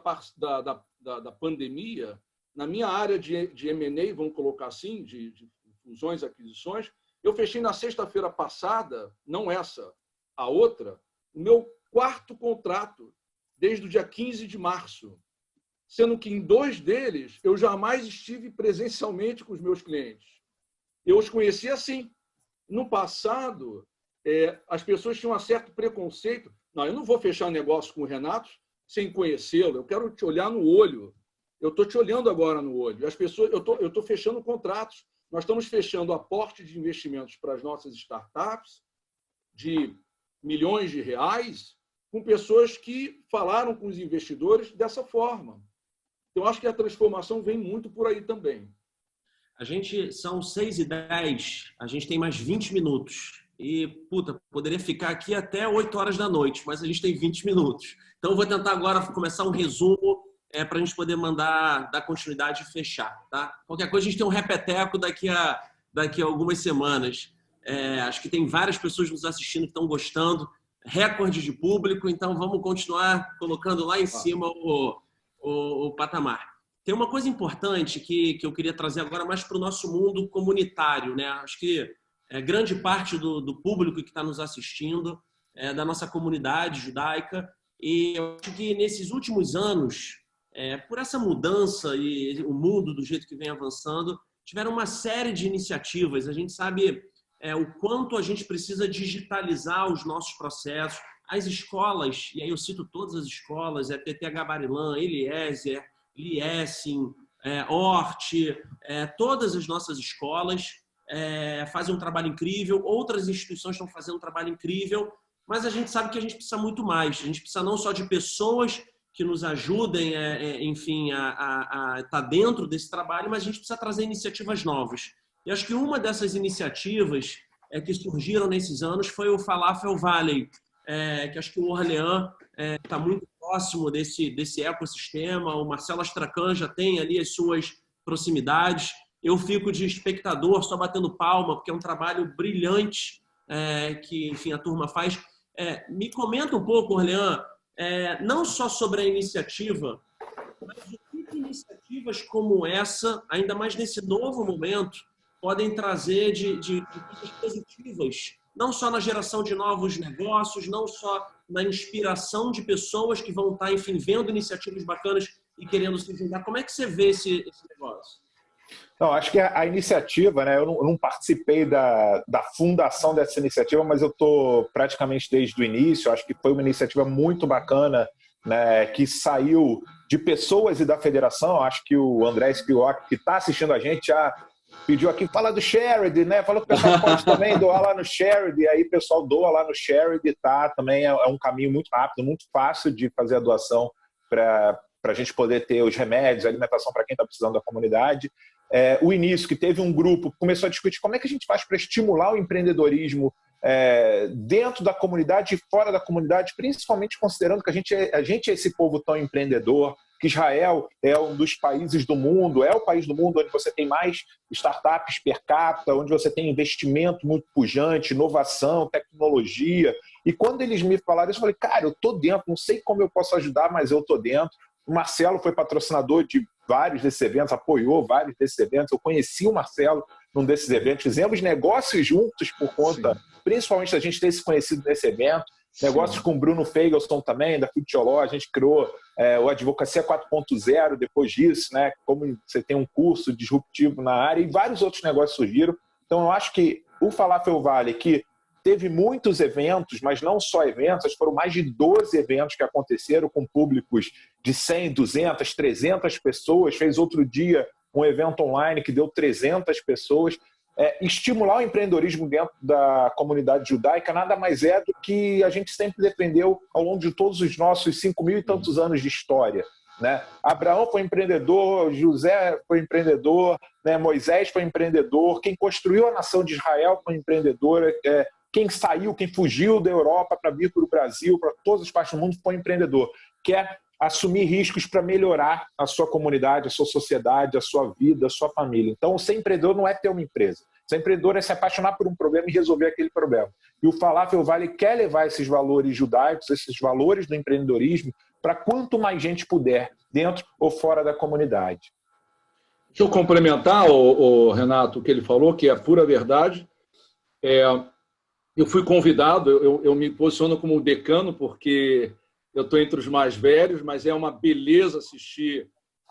pandemia, na minha área de M&A, vamos colocar assim, de fusões e aquisições, eu fechei na sexta-feira passada, não essa, a outra, o meu 4º contrato, desde o dia 15 de março. Sendo que em 2 deles eu jamais estive presencialmente com os meus clientes. Eu os conheci assim. No passado, as pessoas tinham um certo preconceito. Não, eu não vou fechar negócio com o Renato sem conhecê-lo. Eu quero te olhar no olho. Eu estou te olhando agora no olho. As pessoas, eu estou fechando contratos. Nós estamos fechando aporte de investimentos para as nossas startups de milhões de reais com pessoas que falaram com os investidores dessa forma. Então, acho que a transformação vem muito por aí também.
São 6h10, a gente tem mais 20 minutos. E, poderia ficar aqui até 8 horas da noite, mas a gente tem 20 minutos. Então, eu vou tentar agora começar um resumo para a gente poder dar continuidade e fechar. Tá? Qualquer coisa, a gente tem um repeteco daqui a algumas semanas. Acho que tem várias pessoas nos assistindo que estão gostando. Recorde de público, então vamos continuar colocando lá em cima o patamar. Tem uma coisa importante que eu queria trazer agora mais para o nosso mundo comunitário, né? Acho que grande parte do público que está nos assistindo é da nossa comunidade judaica, e eu acho que nesses últimos anos, por essa mudança e o mundo do jeito que vem avançando, tiveram uma série de iniciativas. A gente sabe o quanto a gente precisa digitalizar os nossos processos. As escolas, e aí eu cito todas as escolas, PTH Bar-Ilan, Eliezer, Liesing, Hort, todas as nossas escolas fazem um trabalho incrível, outras instituições estão fazendo um trabalho incrível, mas a gente sabe que a gente precisa muito mais. A gente precisa não só de pessoas que nos ajudem, enfim, a estar dentro desse trabalho, mas a gente precisa trazer iniciativas novas. E acho que uma dessas iniciativas que surgiram nesses anos foi o Falafel Valley, que acho que o Orleans está muito próximo desse ecossistema. O Marcelo Astracan já tem ali as suas proximidades. Eu fico de espectador, só batendo palma, porque é um trabalho brilhante que, enfim, a turma faz. Me comenta um pouco, Orleans, não só sobre a iniciativa, mas o que iniciativas como essa, ainda mais nesse novo momento, podem trazer de coisas positivas, não só na geração de novos negócios, não só na inspiração de pessoas que vão estar, enfim, vendo iniciativas bacanas e querendo se juntar. Como é que você vê esse negócio?
Não, acho que a iniciativa, né? Eu não participei da fundação dessa iniciativa, mas eu estou praticamente desde o início. Acho que foi uma iniciativa muito bacana né, que saiu de pessoas e da federação. Acho que o André Spioc, que está assistindo a gente, já pediu aqui, fala do Charity, né? Falou que o pessoal pode também doar lá no Charity, aí o pessoal doa lá no Charity, tá? Também é um caminho muito rápido, muito fácil de fazer a doação para a gente poder ter os remédios, a alimentação para quem está precisando da comunidade. O início, que teve um grupo que começou a discutir como é que a gente faz para estimular o empreendedorismo dentro da comunidade e fora da comunidade, principalmente considerando que a gente é esse povo tão empreendedor, que Israel é um dos países do mundo, é o país do mundo onde você tem mais startups per capita, onde você tem investimento muito pujante, inovação, tecnologia. E quando eles me falaram isso, eu falei, cara, eu estou dentro, não sei como eu posso ajudar, mas eu estou dentro. O Marcelo foi patrocinador de vários desses eventos, apoiou vários desses eventos. Eu conheci o Marcelo num desses eventos, fizemos negócios juntos por conta, principalmente da gente ter se conhecido nesse evento. Negócios com o Bruno Feigelson também, da Futuroló, a gente criou o Advocacia 4.0 depois disso, né? Como você tem um curso disruptivo na área, e vários outros negócios surgiram. Então, eu acho que o Falafel Valley, que teve muitos eventos, mas não só eventos, foram mais de 12 eventos que aconteceram com públicos de 100, 200, 300 pessoas. Fez outro dia um evento online que deu 300 pessoas. Estimular o empreendedorismo dentro da comunidade judaica nada mais é do que a gente sempre defendeu ao longo de todos os nossos 5.000 e tantos anos de história, né? Abraão foi empreendedor, José foi empreendedor, né? Moisés foi empreendedor, quem construiu a nação de Israel foi empreendedor, quem saiu, quem fugiu da Europa para vir para o Brasil, para todas as partes do mundo, foi empreendedor. Quer assumir riscos para melhorar a sua comunidade, a sua sociedade, a sua vida, a sua família. Então, ser empreendedor não é ter uma empresa. Ser empreendedor é se apaixonar por um problema e resolver aquele problema. E o Falafel Valley quer levar esses valores judaicos, esses valores do empreendedorismo, para quanto mais gente puder, dentro ou fora da comunidade.
Deixa eu complementar, Renato, o que ele falou, que é a pura verdade. Eu fui convidado, eu me posiciono como decano, porque eu estou entre os mais velhos, mas é uma beleza assistir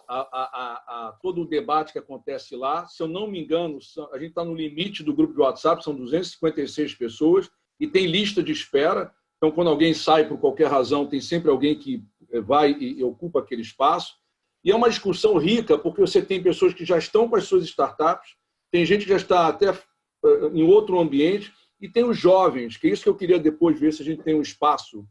a todo o debate que acontece lá. Se eu não me engano, a gente está no limite do grupo de WhatsApp, são 256 pessoas e tem lista de espera. Então, quando alguém sai por qualquer razão, tem sempre alguém que vai e ocupa aquele espaço. E é uma discussão rica, porque você tem pessoas que já estão com as suas startups, tem gente que já está até em outro ambiente, e tem os jovens, que é isso que eu queria depois ver se a gente tem um espaço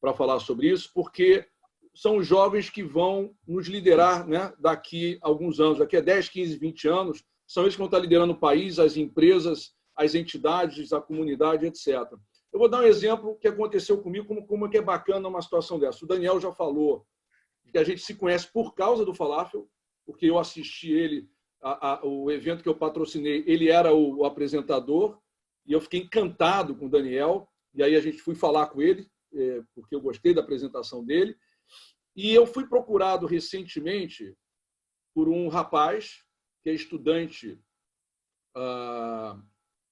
para falar sobre isso, porque são os jovens que vão nos liderar, né, daqui a alguns anos, daqui a 10, 15, 20 anos, são eles que vão estar liderando o país, as empresas, as entidades, a comunidade, etc. Eu vou dar um exemplo que aconteceu comigo, como que é bacana uma situação dessa. O Daniel já falou que a gente se conhece por causa do Falafel, porque eu assisti ele, o evento que eu patrocinei, ele era o apresentador, e eu fiquei encantado com o Daniel, e aí a gente foi falar com ele, porque eu gostei da apresentação dele. E eu fui procurado recentemente por um rapaz que é estudante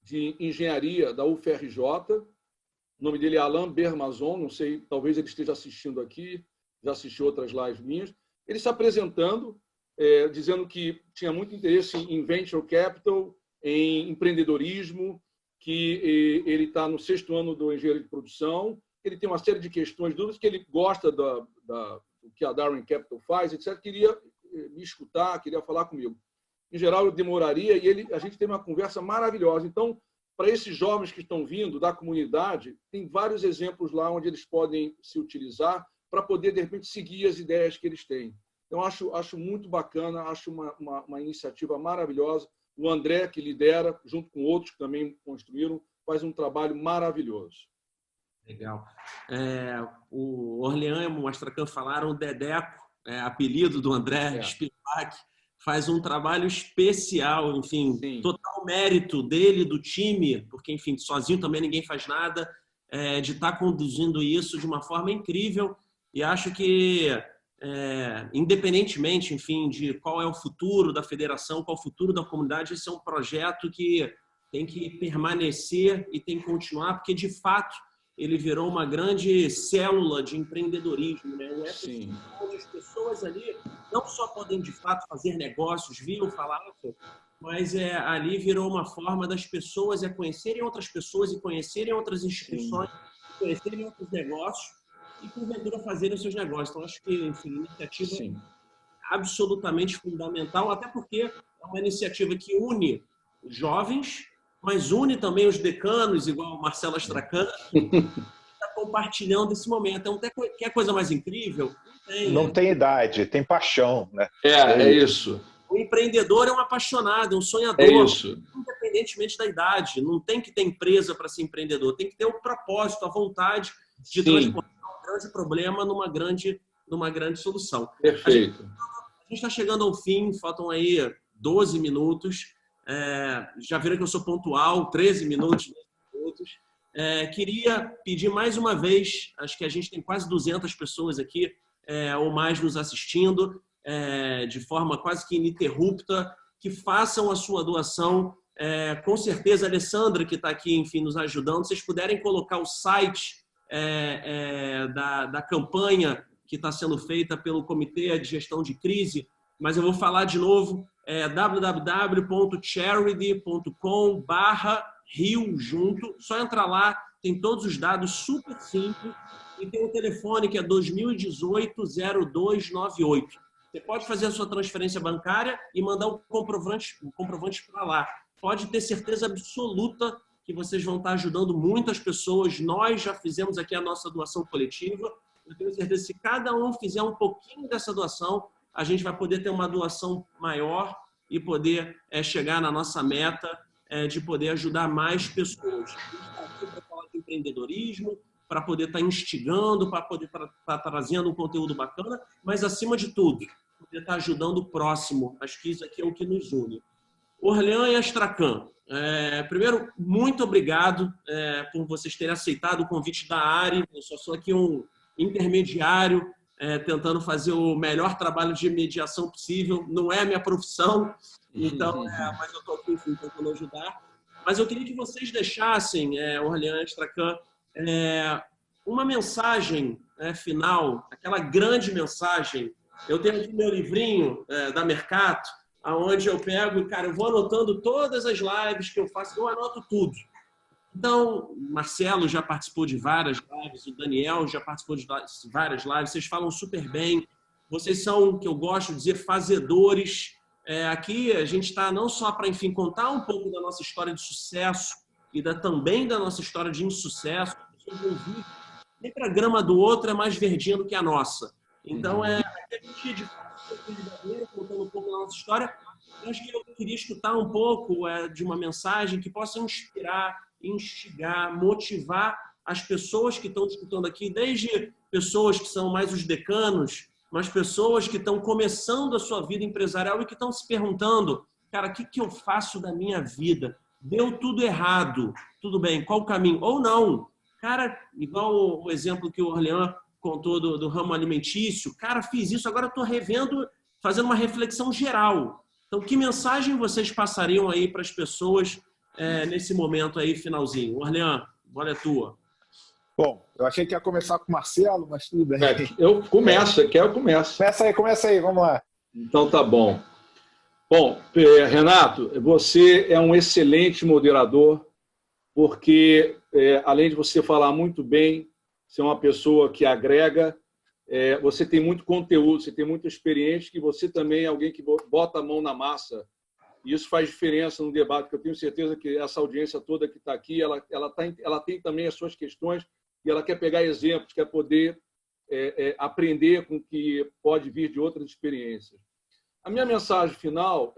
de engenharia da UFRJ. O nome dele é Alain Bermazon, não sei, talvez ele esteja assistindo aqui, já assistiu outras lives minhas. Ele se apresentando, dizendo que tinha muito interesse em venture capital, em empreendedorismo, que ele está no 6º ano do engenharia de produção. Ele tem uma série de questões, dúvidas, que ele gosta do que a Darwin Capital faz, etc. Queria me escutar, queria falar comigo. Em geral, eu demoraria e a gente teve uma conversa maravilhosa. Então, para esses jovens que estão vindo da comunidade, tem vários exemplos lá onde eles podem se utilizar para poder, de repente, seguir as ideias que eles têm. Então, acho muito bacana, acho uma iniciativa maravilhosa. O André, que lidera, junto com outros que também construíram, faz um trabalho maravilhoso.
Legal. O Orlean e o Mastracan falaram, o Dedeco, apelido do André Spivak, faz um trabalho especial, enfim, sim, total mérito dele, do time, porque, enfim, sozinho também ninguém faz nada, de estar conduzindo isso de uma forma incrível. E acho que, independentemente, enfim, de qual é o futuro da federação, qual é o futuro da comunidade, esse é um projeto que tem que permanecer e tem que continuar, porque, de fato, ele virou uma grande célula de empreendedorismo, né? Onde as pessoas ali não só podem, de fato, fazer negócios, via o Falafel, mas ali virou uma forma das pessoas conhecerem outras pessoas e conhecerem outras instituições, conhecerem outros negócios e, porventura, fazerem os seus negócios. Então, acho que, enfim, iniciativa
Sim.
absolutamente fundamental, até porque é uma iniciativa que une os jovens, mas une também os decanos, igual o Marcelo Astracan, está compartilhando esse momento. Então, quer coisa mais incrível?
Não tem idade, tem paixão, né?
É isso.
O empreendedor é um apaixonado, é um sonhador,
É isso.
independentemente da idade. Não tem que ter empresa para ser empreendedor, tem que ter o propósito, a vontade de transformar um grande problema numa grande solução.
Perfeito.
A gente está chegando ao fim, faltam aí 12 minutos. Já viram que eu sou pontual, 13 minutos. Queria pedir mais uma vez, acho que a gente tem quase 200 pessoas aqui, ou mais nos assistindo, de forma quase que ininterrupta, que façam a sua doação. Com certeza, a Alessandra, que está aqui, enfim, nos ajudando, vocês puderem colocar o site da campanha que está sendo feita pelo Comitê de Gestão de Crise, mas eu vou falar de novo, www.charity.com/Rio junto, só entrar lá, tem todos os dados, super simples, e tem um telefone que é 2018-0298. Você pode fazer a sua transferência bancária e mandar o comprovante para lá. Pode ter certeza absoluta que vocês vão estar ajudando muitas pessoas. Nós já fizemos aqui a nossa doação coletiva. Eu tenho certeza que se cada um fizer um pouquinho dessa doação, a gente vai poder ter uma doação maior e poder chegar na nossa meta de poder ajudar mais pessoas. A gente está aqui para falar de empreendedorismo, para poder estar instigando, para poder estar trazendo um conteúdo bacana, mas, acima de tudo, poder estar ajudando o próximo. Acho que isso aqui é o que nos une. Orlean e Astracan, primeiro, muito obrigado por vocês terem aceitado o convite da ARI. Eu só sou aqui um intermediário, tentando fazer o melhor trabalho de mediação possível. Não é a minha profissão, então, mas eu estou aqui, enfim, tentando ajudar. Mas eu queria que vocês deixassem, Orlean e Astracan, uma mensagem final, aquela grande mensagem. Eu tenho aqui meu livrinho da Mercato, onde eu pego, cara, eu vou anotando todas as lives que eu faço, eu anoto tudo. Então, Marcelo já participou de várias lives, o Daniel já participou de várias lives, vocês falam super bem, vocês são, que eu gosto de dizer, fazedores. Aqui a gente está não só para, enfim, contar um pouco da nossa história de sucesso e também da nossa história de insucesso. Sempre a grama do outro é mais verdinha do que a nossa. Então, aqui a gente, de fato, contando um pouco da nossa história, eu acho que eu queria escutar um pouco de uma mensagem que possa inspirar, instigar, motivar as pessoas que estão escutando aqui, desde pessoas que são mais os decanos, mas pessoas que estão começando a sua vida empresarial e que estão se perguntando, cara, o que eu faço da minha vida? Deu tudo errado, tudo bem, qual o caminho? Ou não, cara, igual o exemplo que o Orlean contou do ramo alimentício, cara, fiz isso, agora estou revendo, fazendo uma reflexão geral. Então, que mensagem vocês passariam aí para as pessoas nesse momento aí, finalzinho? Orlean, bola é tua.
Bom, eu achei que ia começar com o Marcelo, mas tudo bem.
Eu começo.
Começa aí, vamos lá.
Então tá bom. Bom, Renato, você é um excelente moderador, porque além de você falar muito bem, você é uma pessoa que agrega, você tem muito conteúdo, você tem muita experiência, que você também é alguém que bota a mão na massa. E isso faz diferença no debate, porque eu tenho certeza que essa audiência toda que está aqui, ela tem também as suas questões e ela quer pegar exemplos, quer poder aprender com o que pode vir de outras experiências. A minha mensagem final,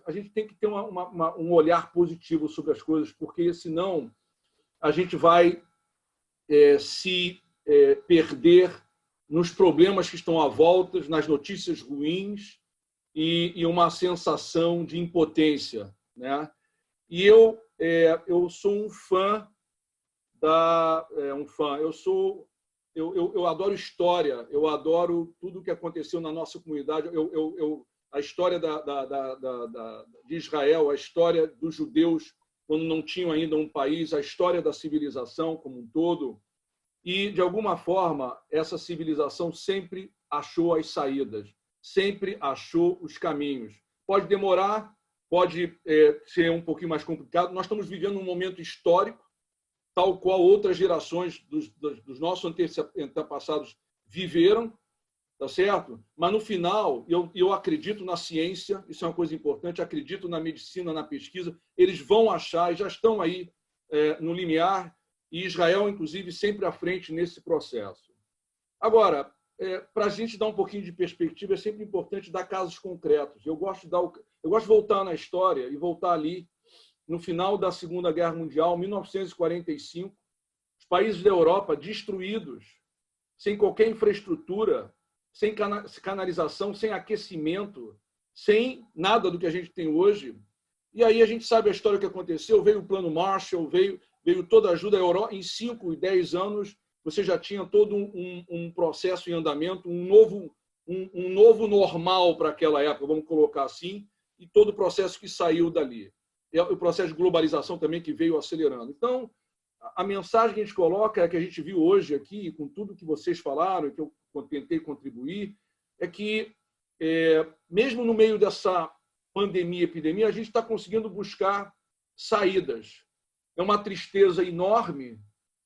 a gente tem que ter um olhar positivo sobre as coisas, porque senão a gente vai se perder nos problemas que estão à volta, nas notícias ruins e uma sensação de impotência, né? E eu sou um fã eu adoro história, eu adoro tudo o que aconteceu na nossa comunidade, a história de Israel, a história dos judeus quando não tinham ainda um país, a história da civilização como um todo. E, de alguma forma, essa civilização sempre achou as saídas, sempre achou os caminhos. Pode demorar, pode ser um pouquinho mais complicado. Nós estamos vivendo um momento histórico, tal qual outras gerações dos nossos antepassados viveram, tá certo? Mas, no final, eu acredito na ciência, isso é uma coisa importante, acredito na medicina, na pesquisa, eles vão achar, e já estão aí no limiar, e Israel, inclusive, sempre à frente nesse processo. Agora, para a gente dar um pouquinho de perspectiva, é sempre importante dar casos concretos. Eu gosto de voltar na história e voltar ali, no final da Segunda Guerra Mundial, 1945, os países da Europa destruídos, sem qualquer infraestrutura, sem canalização, sem aquecimento, sem nada do que a gente tem hoje. E aí a gente sabe a história que aconteceu, veio o Plano Marshall, veio toda a ajuda à Europa. Em 5 e 10 anos, você já tinha todo um processo em andamento, um novo normal para aquela época, vamos colocar assim, e todo o processo que saiu dali. E o processo de globalização também que veio acelerando. Então, a mensagem que a gente coloca é que a gente viu hoje aqui, com tudo que vocês falaram, que eu tentei contribuir, é que, mesmo no meio dessa pandemia, epidemia, a gente está conseguindo buscar saídas. É uma tristeza enorme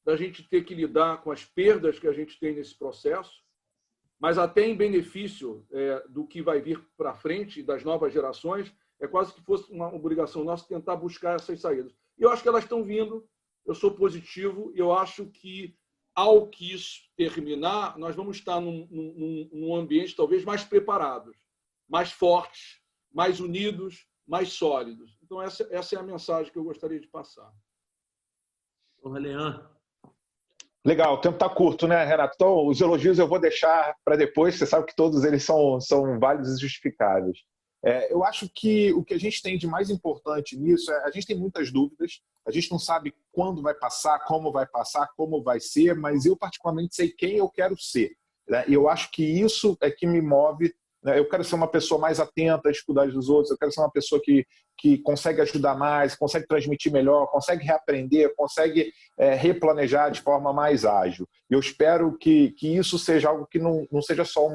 da gente ter que lidar com as perdas que a gente tem nesse processo, mas até em benefício do que vai vir para frente, das novas gerações, é quase que fosse uma obrigação nossa tentar buscar essas saídas. E eu acho que elas estão vindo, eu sou positivo, e eu acho que, ao que isso terminar, nós vamos estar num ambiente talvez mais preparados, mais fortes, mais unidos, mais sólidos. Então, essa é a mensagem que eu gostaria de passar.
Leandro.
Legal, o tempo está curto, né, Renato? Então, os elogios eu vou deixar para depois, você sabe que todos eles são válidos e justificáveis. Eu acho que o que a gente tem de mais importante nisso a gente tem muitas dúvidas, a gente não sabe quando vai passar, como vai ser, mas eu particularmente sei quem eu quero ser, né? E eu acho que isso é que me move, né? Eu quero ser uma pessoa mais atenta às dificuldades dos outros, eu quero ser uma pessoa que consegue ajudar mais, consegue transmitir melhor, consegue reaprender, consegue replanejar de forma mais ágil. Eu espero que isso seja algo que não seja só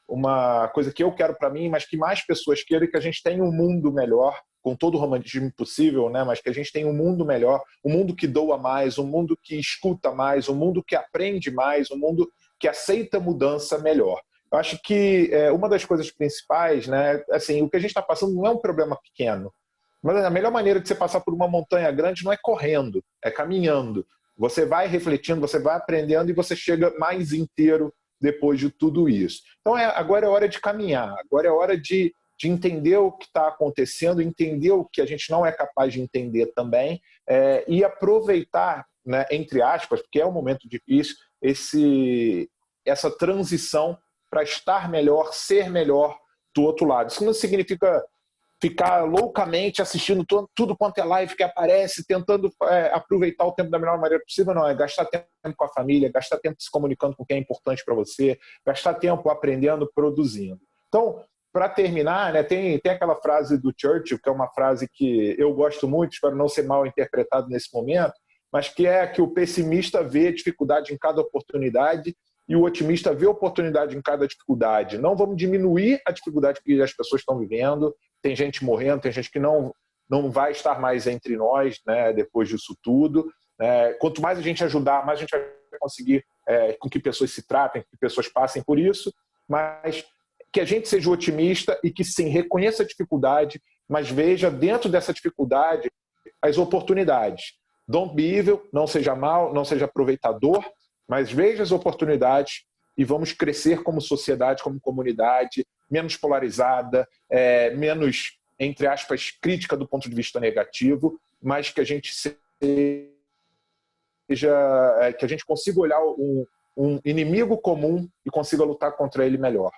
uma coisa que eu quero para mim, mas que mais pessoas queiram, que a gente tenha um mundo melhor, com todo o romantismo possível, né? Mas que a gente tenha um mundo melhor, um mundo que doa mais, um mundo que escuta mais, um mundo que aprende mais, um mundo que aceita mudança melhor. Eu acho que uma das coisas principais, né? Assim, o que a gente está passando não é um problema pequeno, mas a melhor maneira de você passar por uma montanha grande não é correndo, é caminhando. Você vai refletindo, você vai aprendendo e você chega mais inteiro depois de tudo isso. Então, agora é hora de caminhar, agora é hora de entender o que está acontecendo, entender o que a gente não é capaz de entender também, e aproveitar, né, entre aspas, porque é um momento difícil, essa transição para estar melhor, ser melhor do outro lado. Isso não significa ficar loucamente assistindo tudo quanto é live que aparece, tentando aproveitar o tempo da melhor maneira possível, não. É gastar tempo com a família, gastar tempo se comunicando com quem é importante para você, gastar tempo aprendendo, produzindo. Então, para terminar, né, tem aquela frase do Churchill, que é uma frase que eu gosto muito, espero não ser mal interpretado nesse momento, mas que é que o pessimista vê dificuldade em cada oportunidade e o otimista vê oportunidade em cada dificuldade. Não vamos diminuir a dificuldade que as pessoas estão vivendo. Tem gente morrendo, tem gente que não vai estar mais entre nós, né, depois disso tudo. Quanto mais a gente ajudar, mais a gente vai conseguir com que pessoas se tratem, que pessoas passem por isso, mas que a gente seja otimista e que, sim, reconheça a dificuldade, mas veja dentro dessa dificuldade as oportunidades. Don't be evil, não seja mal, não seja aproveitador, mas veja as oportunidades e vamos crescer como sociedade, como comunidade, menos polarizada, menos, entre aspas, crítica do ponto de vista negativo, mas que a gente que a gente consiga olhar um inimigo comum e consiga lutar contra ele melhor.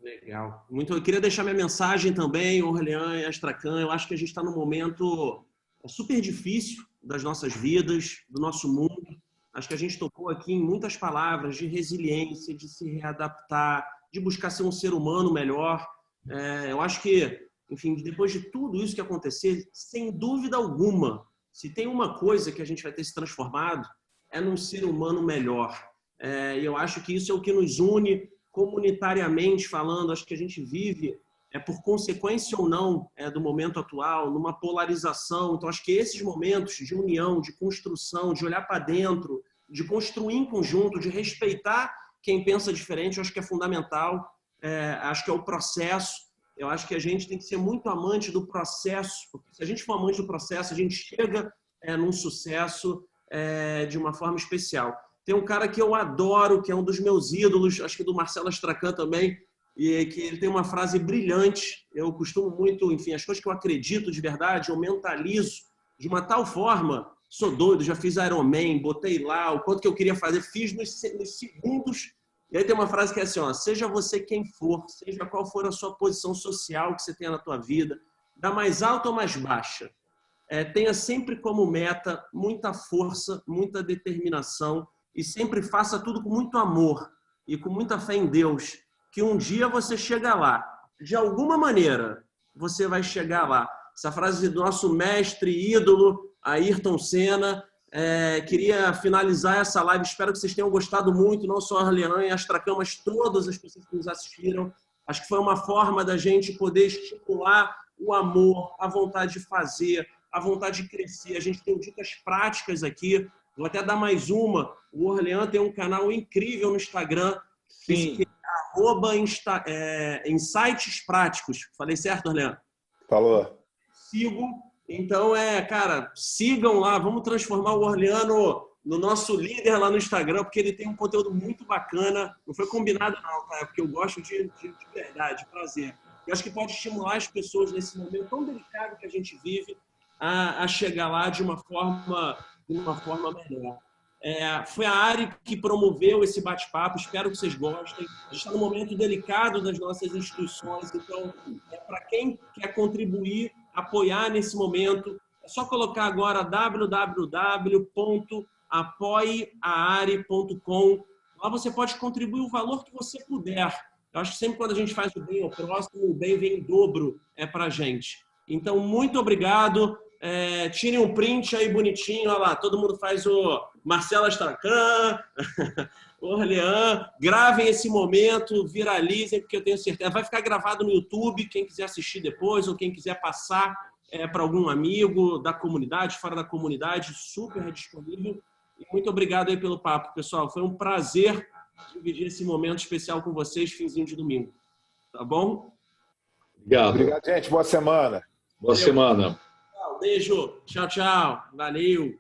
Legal. Eu queria deixar minha mensagem também, Orlean e Astracan. Eu acho que a gente está num momento super difícil das nossas vidas, do nosso mundo. Acho que a gente tocou aqui em muitas palavras de resiliência, de se readaptar, de buscar ser um ser humano melhor. Eu acho que, enfim, depois de tudo isso que acontecer, sem dúvida alguma, se tem uma coisa que a gente vai ter se transformado, é num ser humano melhor. E eu acho que isso é o que nos une comunitariamente falando. Acho que a gente vive por consequência ou não do momento atual, numa polarização. Então, acho que esses momentos de união, de construção, de olhar para dentro, de construir em conjunto, de respeitar quem pensa diferente, eu acho que é fundamental. Acho que é o processo. Eu acho que a gente tem que ser muito amante do processo, porque se a gente for amante do processo, a gente chega num sucesso de uma forma especial. Tem um cara que eu adoro, que é um dos meus ídolos, acho que do Marcelo Astrakhan também, e que ele tem uma frase brilhante. Eu costumo muito, enfim, as coisas que eu acredito de verdade, eu mentalizo de uma tal forma. Sou doido, já fiz Ironman, botei lá o quanto que eu queria fazer, fiz nos segundos. E aí tem uma frase que é assim, ó, seja você quem for, seja qual for a sua posição social que você tenha na tua vida, da mais alta ou mais baixa, tenha sempre como meta muita força, muita determinação e sempre faça tudo com muito amor e com muita fé em Deus, que um dia você chega lá. De alguma maneira, você vai chegar lá. Essa frase do nosso mestre, ídolo, Ayrton Senna. Queria finalizar essa live. Espero que vocês tenham gostado muito, não só a Arlean e a Astrakhan, mas todas as pessoas que nos assistiram. Acho que foi uma forma da gente poder estimular o amor, a vontade de fazer, a vontade de crescer. A gente tem dicas práticas aqui. Vou até dar mais uma. O Arlean tem um canal incrível no Instagram.
Sim.
@insights práticos. Falei certo, Arlean?
Falou.
Sigo. Então, cara, sigam lá. Vamos transformar o Arlean no nosso líder lá no Instagram, porque ele tem um conteúdo muito bacana. Não foi combinado não, tá? É porque eu gosto de verdade, de prazer. Eu acho que pode estimular as pessoas nesse momento tão delicado que a gente vive a chegar lá de uma forma melhor. Foi a Ari que promoveu esse bate-papo, espero que vocês gostem. A gente está num momento delicado das nossas instituições, então, para quem quer contribuir, apoiar nesse momento, é só colocar agora www.apoieaari.com. Lá você pode contribuir o valor que você puder. Eu acho que sempre quando a gente faz o bem ao próximo, o bem vem em dobro para a gente. Então, muito obrigado. Tirem um print aí bonitinho, olha lá, todo mundo faz o Marcelo Astrakhan, o Arlean, gravem esse momento, viralizem, porque eu tenho certeza, vai ficar gravado no YouTube, quem quiser assistir depois, ou quem quiser passar para algum amigo da comunidade, fora da comunidade, super disponível. E muito obrigado aí pelo papo, pessoal, foi um prazer dividir esse momento especial com vocês, finzinho de domingo, tá bom?
Obrigado.
Obrigado, gente, boa semana.
Boa semana.
Beijo. Tchau, tchau. Valeu.